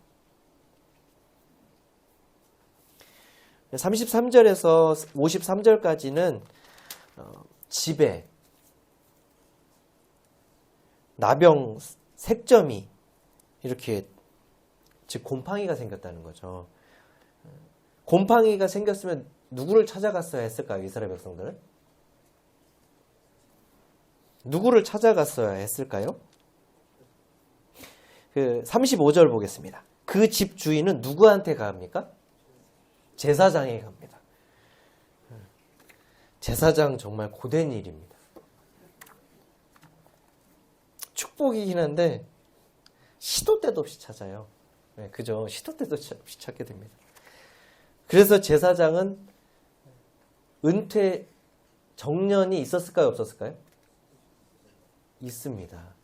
33절에서 53절까지는 집에 나병 색점이 이렇게, 즉 곰팡이가 생겼다는 거죠. 곰팡이가 생겼으면 누구를 찾아갔어야 했을까요? 이스라엘 백성들은? 누구를 찾아갔어야 했을까요? 35절 보겠습니다. 그 집 주인은 누구한테 갑니까? 제사장에 갑니다. 제사장 정말 고된 일입니다. 축복이긴 한데 시도 때도 없이 찾아요. 네, 그죠? 시도 때도 없이 찾게 됩니다. 그래서 제사장은 은퇴 정년이 있었을까요? 없었을까요? 있습니다.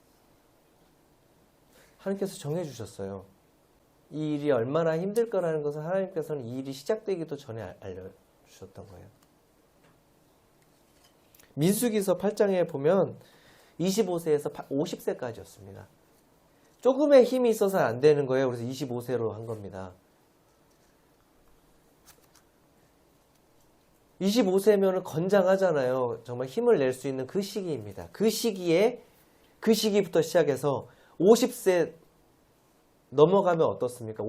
하나님께서 정해주셨어요. 이 일이 얼마나 힘들 거라는 것을 하나님께서는 이 일이 시작되기도 전에 알려주셨던 거예요. 민수기서 8장에 보면 25세에서 50세까지였습니다. 조금의 힘이 있어서 안 되는 거예요. 그래서 25세로 한 겁니다. 25세면 건장하잖아요. 정말 힘을 낼 수 있는 그 시기입니다. 그 시기부터 시작해서 50세 넘어가면 어떻습니까?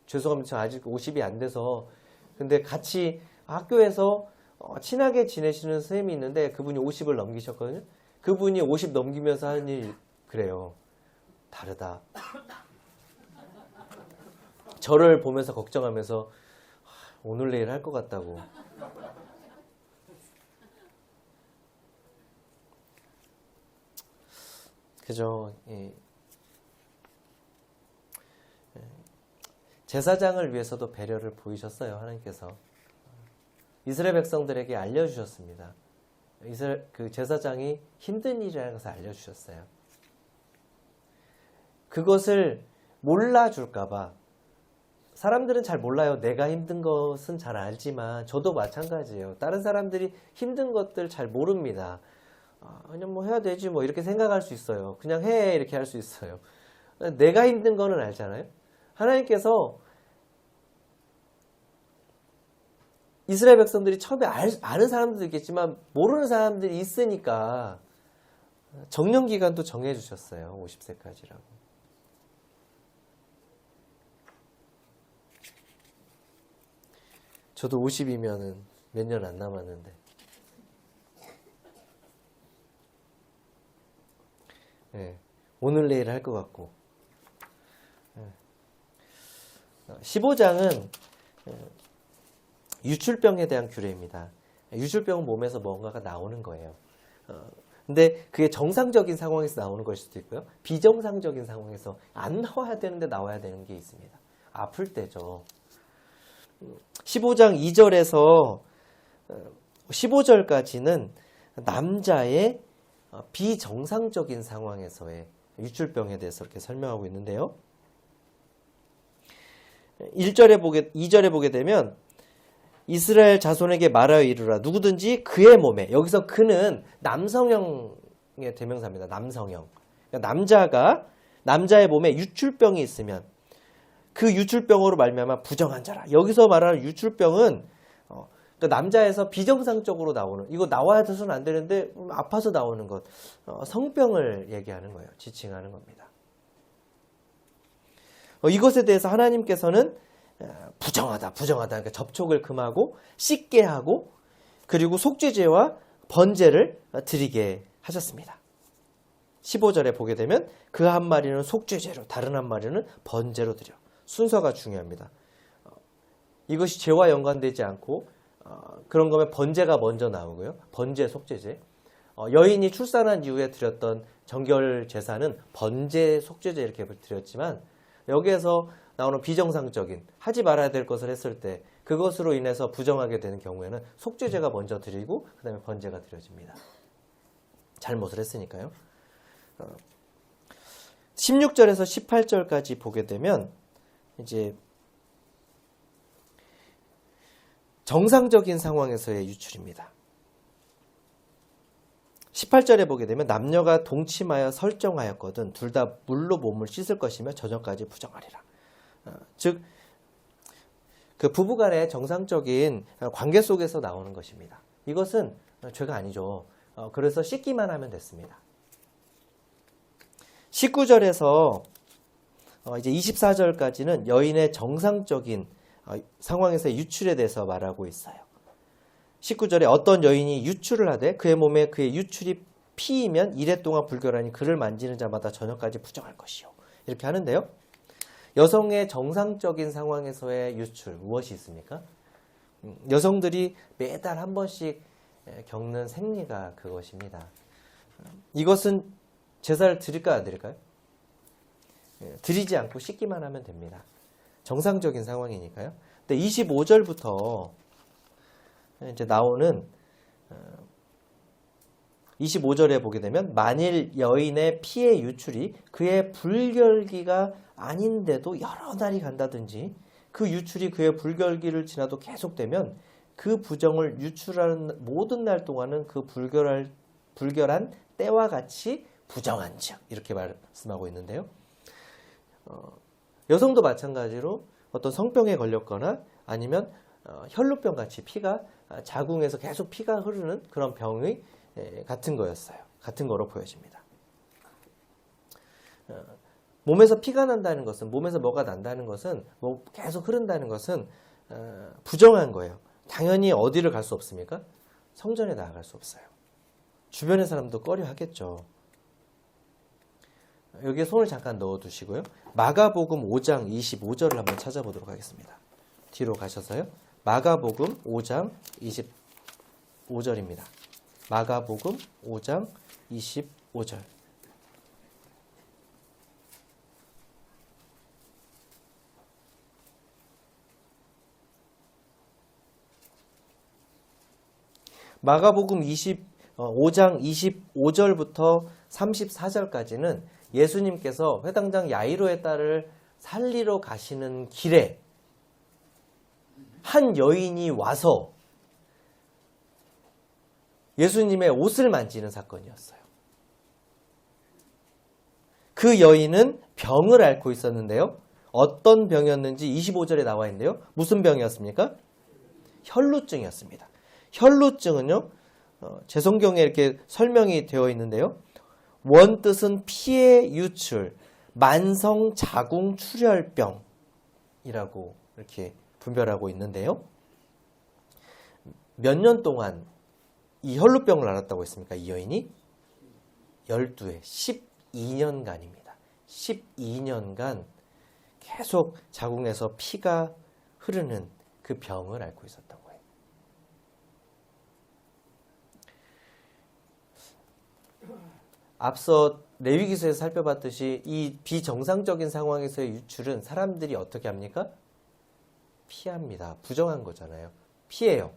죄송합니다. 저 아직 50이 안 돼서. 근데 같이 학교에서 친하게 지내시는 선생님이 있는데 그분이 50을 넘기셨거든요. 그분이 50 넘기면서 하는 일 그래요. 다르다. 저를 보면서 걱정하면서 오늘 내일 할 것 같다고. 그죠? 예. 제사장을 위해서도 배려를 보이셨어요. 하나님께서 이스라엘 백성들에게 알려주셨습니다. 그 제사장이 힘든 일이라는 것을 알려주셨어요. 그것을 몰라줄까봐. 사람들은 잘 몰라요. 내가 힘든 것은 잘 알지만 저도 마찬가지예요. 다른 사람들이 힘든 것들 잘 모릅니다. 그냥 뭐 해야 되지 뭐 이렇게 생각할 수 있어요. 그냥 해 이렇게 할 수 있어요. 내가 힘든 거는 알잖아요. 하나님께서 이스라엘 백성들이 처음에 아는 사람들도 있겠지만 모르는 사람들이 있으니까 정년기간도 정해주셨어요. 50세까지라고. 저도 50이면은 몇 년 안 남았는데. 네, 오늘 내일 할 것 같고. 15장은 유출병에 대한 규례입니다. 유출병은 몸에서 뭔가가 나오는 거예요. 근데 그게 정상적인 상황에서 나오는 걸 수도 있고요. 비정상적인 상황에서 안 나와야 되는데 나와야 되는 게 있습니다. 아플 때죠. 15장 2절에서 15절까지는 남자의 비정상적인 상황에서의 유출병에 대해서 이렇게 설명하고 있는데요. 2절에 보게 되면 이스라엘 자손에게 말하여 이르라 누구든지 그의 몸에, 여기서 그는 남성형의 대명사입니다. 남성형. 그러니까 남자의 몸에 유출병이 있으면 그 유출병으로 말미암아 부정한 자라. 여기서 말하는 유출병은 그러니까 남자에서 비정상적으로 나오는, 이거 나와야 돼서는 안 되는데 아파서 나오는 것, 성병을 얘기하는 거예요. 지칭하는 겁니다. 이것에 대해서 하나님께서는 부정하다. 그러니까 접촉을 금하고 씻게 하고 그리고 속죄제와 번제를 드리게 하셨습니다. 15절에 보게 되면 그 한 마리는 속죄제로, 다른 한 마리는 번제로 드려. 순서가 중요합니다. 이것이 죄와 연관되지 않고 그런 거면 번제가 먼저 나오고요. 번제, 속죄제. 여인이 출산한 이후에 드렸던 정결 제사는 번제, 속죄제 이렇게 드렸지만 여기에서 나오는 비정상적인 하지 말아야 될 것을 했을 때 그것으로 인해서 부정하게 되는 경우에는 속죄제가 먼저 드리고 그 다음에 번제가 드려집니다. 잘못을 했으니까요. 16절에서 18절까지 보게 되면 이제 정상적인 상황에서의 유출입니다. 18절에 보게 되면 남녀가 동침하여 설정하였거든 둘 다 물로 몸을 씻을 것이며 저녁까지 부정하리라. 즉 그 부부간의 정상적인 관계 속에서 나오는 것입니다. 이것은 죄가 아니죠. 그래서 씻기만 하면 됐습니다. 19절에서 이제 24절까지는 여인의 정상적인 상황에서 유출에 대해서 말하고 있어요. 19절에 어떤 여인이 유출을 하되 그의 몸에 그의 유출이 피이면 이래 동안 불결하니 그를 만지는 자마다 저녁까지 부정할 것이요. 이렇게 하는데요. 여성의 정상적인 상황에서의 유출 무엇이 있습니까? 여성들이 매달 한 번씩 겪는 생리가 그것입니다. 이것은 제사를 드릴까요, 안 드릴까요? 드리지 않고 씻기만 하면 됩니다. 정상적인 상황이니까요. 근데 25절부터 이제 나오는 25절에 보게 되면 만일 여인의 피의 유출이 그의 불결기가 아닌데도 여러 날이 간다든지 그 유출이 그의 불결기를 지나도 계속되면 그 부정을 유출하는 모든 날 동안은 그 불결한 때와 같이 부정한즉 이렇게 말씀하고 있는데요. 여성도 마찬가지로 어떤 성병에 걸렸거나 아니면 혈루병 같이 피가 자궁에서 계속 피가 흐르는 그런 병이 같은 거였어요. 같은 거로 보여집니다. 몸에서 피가 난다는 것은, 몸에서 뭐가 난다는 것은, 뭐 계속 흐른다는 것은 부정한 거예요. 당연히 어디를 갈 수 없습니까? 성전에 나아갈 수 없어요. 주변의 사람도 꺼려 하겠죠. 여기에 손을 잠깐 넣어두시고요. 마가복음 5장 25절을 한번 찾아보도록 하겠습니다. 뒤로 가셔서요. 마가복음 5장 25절입니다. 마가복음 5장 25절. 마가복음 5장 25절부터 34절까지는 예수님께서 회당장 야이로의 딸을 살리러 가시는 길에 한 여인이 와서 예수님의 옷을 만지는 사건이었어요. 그 여인은 병을 앓고 있었는데요. 어떤 병이었는지 25절에 나와 있는데요. 무슨 병이었습니까? 혈루증이었습니다. 혈루증은요, 제 성경에 이렇게 설명이 되어 있는데요. 원뜻은 피의 유출, 만성 자궁 출혈병이라고 이렇게 분별하고 있는데요. 몇 년 동안 이 혈루병을 앓았다고 했습니까? 이 여인이 12회, 12년간입니다. 12년간 계속 자궁에서 피가 흐르는 그 병을 앓고 있었던 거예요. 앞서 레위기서에서 살펴봤듯이 이 비정상적인 상황에서의 유출은 사람들이 어떻게 합니까? 피합니다. 부정한 거잖아요. 피해요.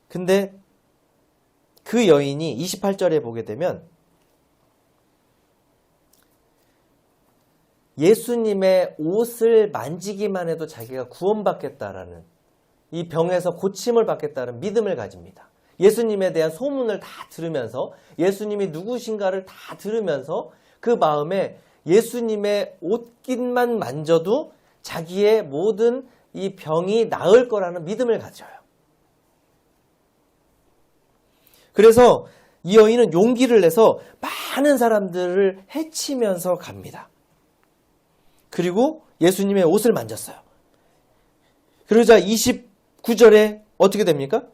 근데 그 여인이 28절에 보게 되면 예수님의 옷을 만지기만 해도 자기가 구원받겠다라는, 이 병에서 고침을 받겠다는 믿음을 가집니다. 예수님에 대한 소문을 다 들으면서, 예수님이 누구신가를 다 들으면서 그 마음에 예수님의 옷깃만 만져도 자기의 모든 이 병이 나을 거라는 믿음을 가져요. 그래서 이 여인은 용기를 내서 많은 사람들을 해치면서 갑니다. 그리고 예수님의 옷을 만졌어요. 그러자 29절에 어떻게 됩니까?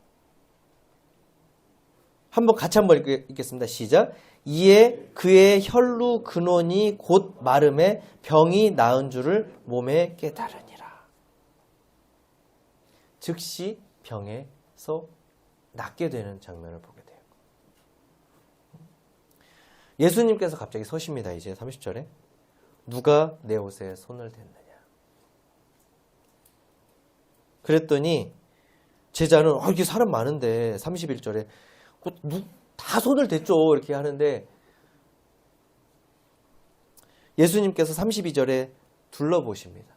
같이 한번 읽겠습니다. 시작. 이에 그의 혈루 근원이 곧 마름에 병이 나은 줄을 몸에 깨달으니라. 즉시 병에서 낫게 되는 장면을 보게 돼요. 예수님께서 갑자기 서십니다. 이제 30절에. 누가 내 옷에 손을 댔느냐. 그랬더니 제자는 이렇게 사람 많은데 31절에 다 손을 댔죠. 이렇게 하는데 예수님께서 32절에 둘러보십니다.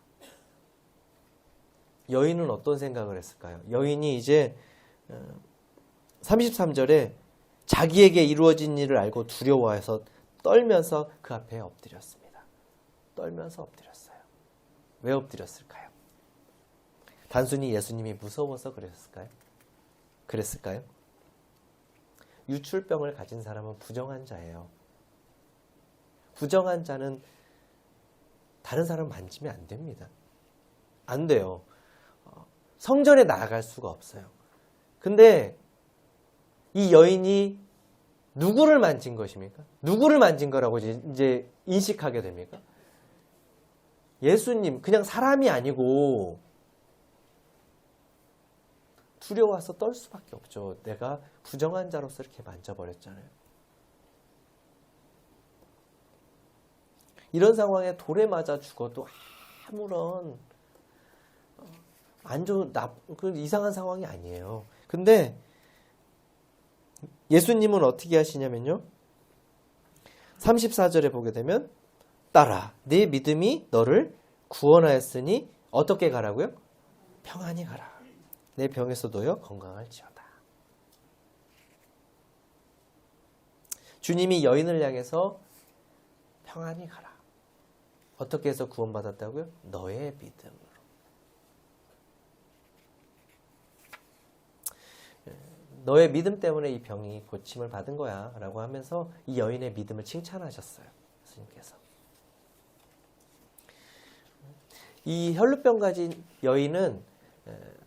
여인은 어떤 생각을 했을까요? 여인이 이제 33절에 자기에게 이루어진 일을 알고 두려워해서 떨면서 그 앞에 엎드렸습니다. 떨면서 엎드렸어요. 왜 엎드렸을까요? 단순히 예수님이 무서워서 그랬을까요? 유출병을 가진 사람은 부정한 자예요. 부정한 자는 다른 사람 만지면 안 됩니다. 안 돼요. 성전에 나아갈 수가 없어요. 근데 이 여인이 누구를 만진 것입니까? 누구를 만진 거라고 이제 인식하게 됩니까? 예수님, 그냥 사람이 아니고 두려워서 떨 수밖에 없죠. 내가 부정한 자로서 이렇게 만져버렸잖아요. 이런 상황에 돌에 맞아 죽어도 아무런 안 좋은, 이상한 상황이 아니에요. 근데 예수님은 어떻게 하시냐면요. 34절에 보게 되면 따라 네 믿음이 너를 구원하였으니 어떻게 가라고요? 평안히 가라. 내 병에서 놓여 건강할지어다. 주님이 여인을 향해서 평안히 가라. 어떻게 해서 구원받았다고요? 너의 믿음으로. 너의 믿음 때문에 이 병이 고침을 받은 거야 라고 하면서 이 여인의 믿음을 칭찬하셨어요. 예수님께서. 이 혈루병 가진 여인은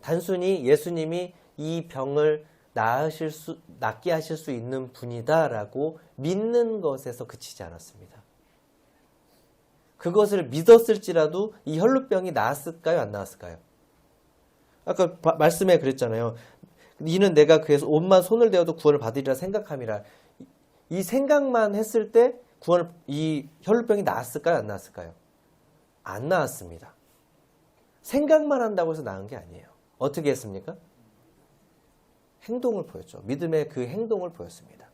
단순히 예수님이 이 병을 낫게 하실 수 있는 분이다라고 믿는 것에서 그치지 않았습니다. 그것을 믿었을지라도 이 혈루병이 나았을까요? 안 나았을까요? 아까 말씀에 그랬잖아요. 이는 내가 그에서 옷만 손을 대어도 구원을 받으리라 생각함이라. 이 생각만 했을 때 이 혈루병이 나았을까요? 안 나았을까요? 안 나았습니다. 생각만 한다고 해서 나은 게 아니에요. 어떻게 했습니까? 행동을 보였죠. 믿음의 그 행동을 보였습니다.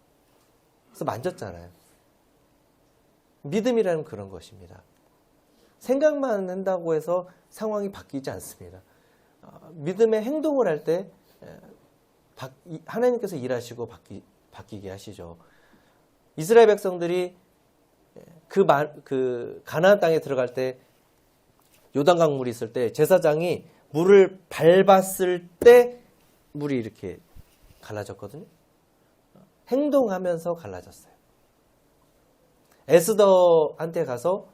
그래서 만졌잖아요. 믿음이라는 그런 것입니다. 생각만 한다고 해서 상황이 바뀌지 않습니다. 믿음의 행동을 할 때 하나님께서 일하시고 바뀌게 하시죠. 이스라엘 백성들이 그 가나안 땅에 들어갈 때 요단강 물이 있을 때 제사장이 물을 밟았을 때 물이 이렇게 갈라졌거든요. 행동하면서 갈라졌어요. 에스더한테 가서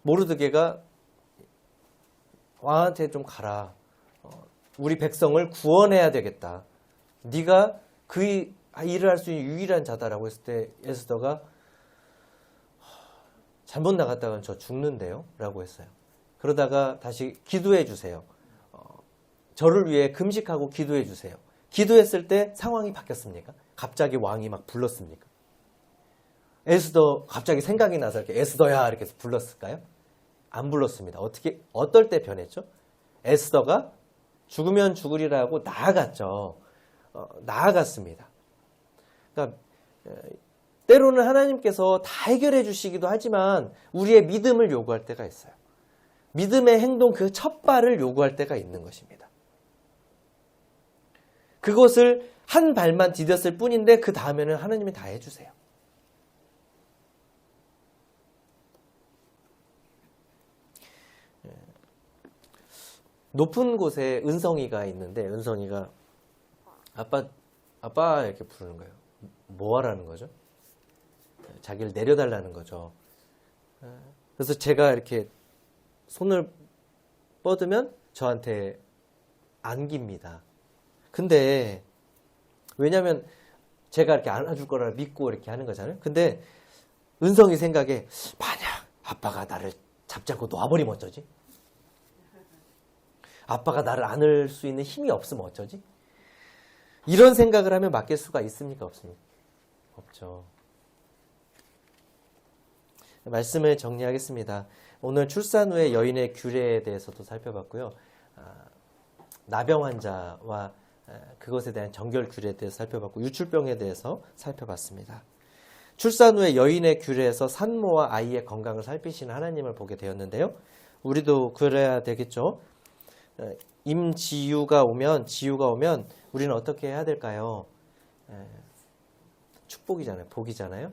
모르드게가 왕한테 좀 가라. 우리 백성을 구원해야 되겠다. 네가 그 일을 할 수 있는 유일한 자다라고 했을 때 에스더가 잘못 나갔다간 저 죽는데요? 라고 했어요. 그러다가 다시 기도해 주세요. 저를 위해 금식하고 기도해 주세요. 기도했을 때 상황이 바뀌었습니까? 갑자기 왕이 막 불렀습니까? 에스더 갑자기 생각이 나서 이렇게 에스더야 이렇게 해서 불렀을까요? 안 불렀습니다. 어떨 때 변했죠? 에스더가 죽으면 죽으리라고 나아갔죠. 나아갔습니다. 그러니까 때로는 하나님께서 다 해결해 주시기도 하지만 우리의 믿음을 요구할 때가 있어요. 믿음의 행동 그 첫 발을 요구할 때가 있는 것입니다. 그것을 한 발만 디뎠을 뿐인데 그 다음에는 하나님이 다 해주세요. 높은 곳에 은성이가 있는데 은성이가 아빠 이렇게 부르는 거예요. 뭐 하라는 거죠? 자기를 내려달라는 거죠. 그래서 제가 이렇게 손을 뻗으면 저한테 안깁니다. 근데 왜냐하면 제가 이렇게 안아줄 거라 믿고 이렇게 하는 거잖아요. 근데 은성이 생각에 만약 아빠가 나를 잡지 않고 놔버리면 어쩌지? 아빠가 나를 안을 수 있는 힘이 없으면 어쩌지? 이런 생각을 하면 맡길 수가 있습니까? 없습니까? 없죠. 말씀을 정리하겠습니다. 오늘 출산 후의 여인의 규례에 대해서도 살펴봤고요. 나병 환자와 그것에 대한 정결 규례에 대해서 살펴봤고 유출병에 대해서 살펴봤습니다. 출산 후에 여인의 규례에서 산모와 아이의 건강을 살피시는 하나님을 보게 되었는데요. 우리도 그래야 되겠죠. 지유가 오면 우리는 어떻게 해야 될까요? 축복이잖아요. 복이잖아요.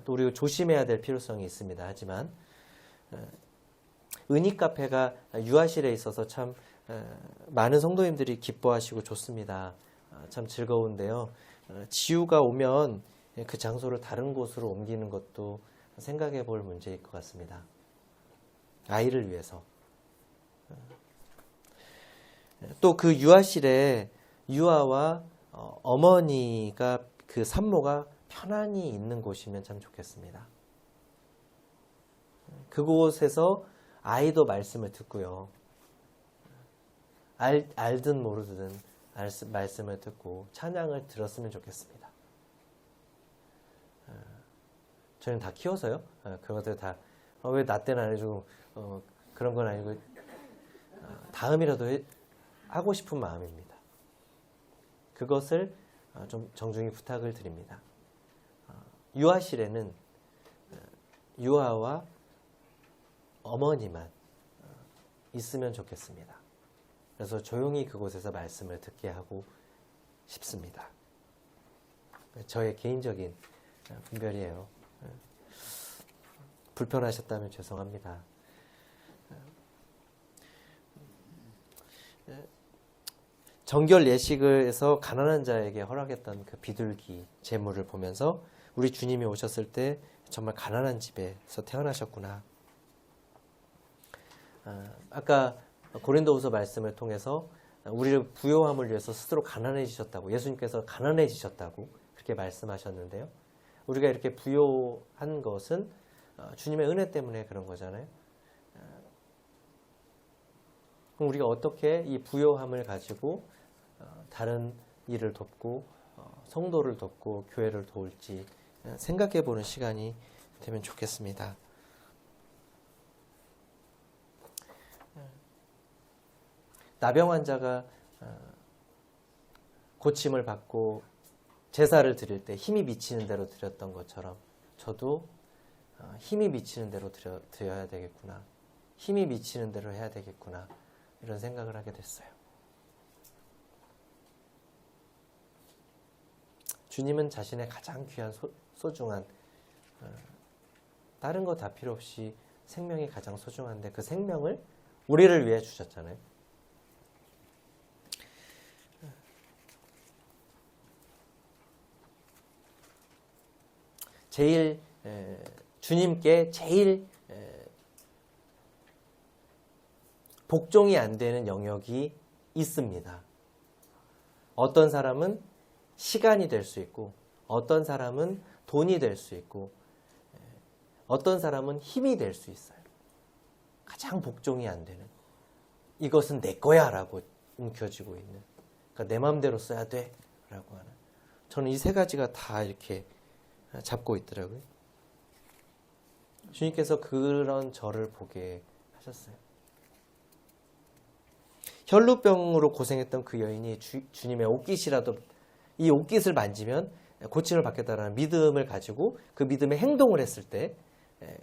또 우리가 조심해야 될 필요성이 있습니다. 하지만 은희 카페가 유아실에 있어서 참 많은 성도님들이 기뻐하시고 좋습니다. 참 즐거운데요. 지유가 오면 그 장소를 다른 곳으로 옮기는 것도 생각해 볼 문제일 것 같습니다. 아이를 위해서. 또 그 유아실에 유아와 어머니가 그 산모가 편안히 있는 곳이면 참 좋겠습니다. 그곳에서 아이도 말씀을 듣고요. 알든 모르든 말씀을 듣고 찬양을 들었으면 좋겠습니다. 저는 다 키워서요. 그것들 다 왜 나 때는 안 해주고 그런 건 아니고 다음이라도 하고 싶은 마음입니다. 그것을 좀 정중히 부탁을 드립니다. 유아실에는 유아와 어머니만 있으면 좋겠습니다. 그래서 조용히 그곳에서 말씀을 듣게 하고 싶습니다. 저의 개인적인 분별이에요. 불편하셨다면 죄송합니다. 정결 예식에서 가난한 자에게 허락했던 그 비둘기 제물을 보면서 우리 주님이 오셨을 때 정말 가난한 집에서 태어나셨구나. 아까 고린도후서 말씀을 통해서 우리를 부요함을 위해서 스스로 가난해지셨다고, 예수님께서 가난해지셨다고 그렇게 말씀하셨는데요. 우리가 이렇게 부요한 것은 주님의 은혜 때문에 그런 거잖아요. 그럼 우리가 어떻게 이 부요함을 가지고 다른 일을 돕고 성도를 돕고 교회를 도울지 생각해 보는 시간이 되면 좋겠습니다. 나병 환자가 고침을 받고 제사를 드릴 때 힘이 미치는 대로 드렸던 것처럼 저도 힘이 미치는 대로 드려야 되겠구나. 힘이 미치는 대로 해야 되겠구나. 이런 생각을 하게 됐어요. 주님은 자신의 가장 귀한 소중한 다른 거 다 필요 없이 생명이 가장 소중한데 그 생명을 우리를 위해 주셨잖아요. 주님께 제일 복종이 안 되는 영역이 있습니다. 어떤 사람은 시간이 될 수 있고 어떤 사람은 돈이 될 수 있고 어떤 사람은 힘이 될 수 있어요. 가장 복종이 안 되는 이것은 내 거야 라고 움켜쥐고 있는 그러니까 내 마음대로 써야 돼 라고 하는 저는 이 세 가지가 다 이렇게 잡고 있더라고요. 주님께서 그런 저를 보게 하셨어요. 혈루병으로 고생했던 그 여인이 주님의 옷깃이라도 이 옷깃을 만지면 고침을 받겠다라는 믿음을 가지고 그 믿음의 행동을 했을 때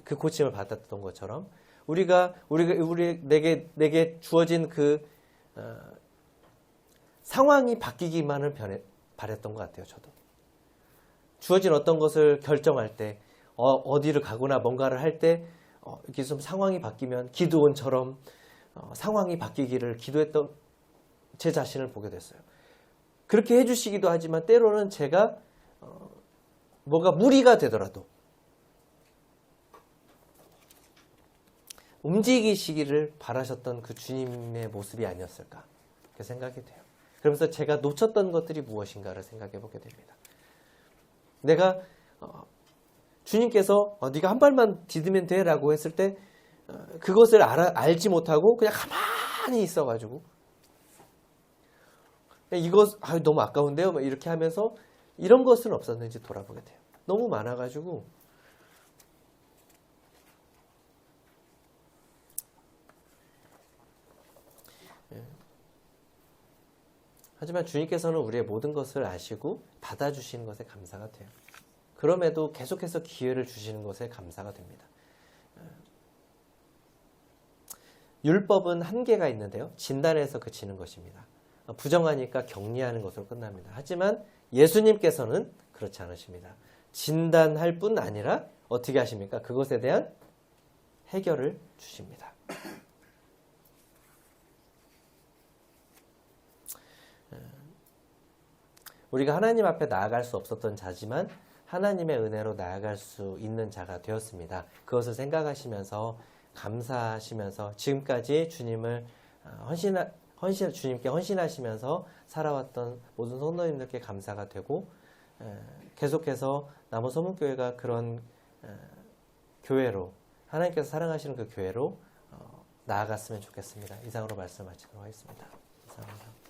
그 고침을 받았던 것처럼 내게 주어진 그 상황이 바뀌기만을 바랬던 것 같아요. 저도 주어진 어떤 것을 결정할 때 어디를 가거나 뭔가를 할 때 이렇게 좀 상황이 바뀌면 기드온처럼 상황이 바뀌기를 기도했던 제 자신을 보게 됐어요. 그렇게 해주시기도 하지만 때로는 제가 뭐가 무리가 되더라도 움직이시기를 바라셨던 그 주님의 모습이 아니었을까 그렇게 생각이 돼요. 그러면서 제가 놓쳤던 것들이 무엇인가를 생각해 보게 됩니다. 내가 주님께서 네가 한 발만 디디면 돼 라고 했을 때 그것을 알지 못하고 그냥 가만히 있어가지고 이거 너무 아까운데요 막 이렇게 하면서 이런 것은 없었는지 돌아보게 돼요. 너무 많아가지고 하지만 주님께서는 우리의 모든 것을 아시고 받아주시는 것에 감사가 돼요. 그럼에도 계속해서 기회를 주시는 것에 감사가 됩니다. 율법은 한계가 있는데요. 진단에서 그치는 것입니다. 부정하니까 격리하는 것으로 끝납니다. 하지만 예수님께서는 그렇지 않으십니다. 진단할 뿐 아니라 어떻게 하십니까? 그것에 대한 해결을 주십니다. 우리가 하나님 앞에 나아갈 수 없었던 자지만 하나님의 은혜로 나아갈 수 있는 자가 되었습니다. 그것을 생각하시면서 감사하시면서 지금까지 주님을 주님께 헌신하시면서 살아왔던 모든 성도님들께 감사가 되고 계속해서 남원소문교회가 그런 교회로 하나님께서 사랑하시는 그 교회로 나아갔으면 좋겠습니다. 이상으로 말씀 마치도록 하겠습니다. 감사합니다.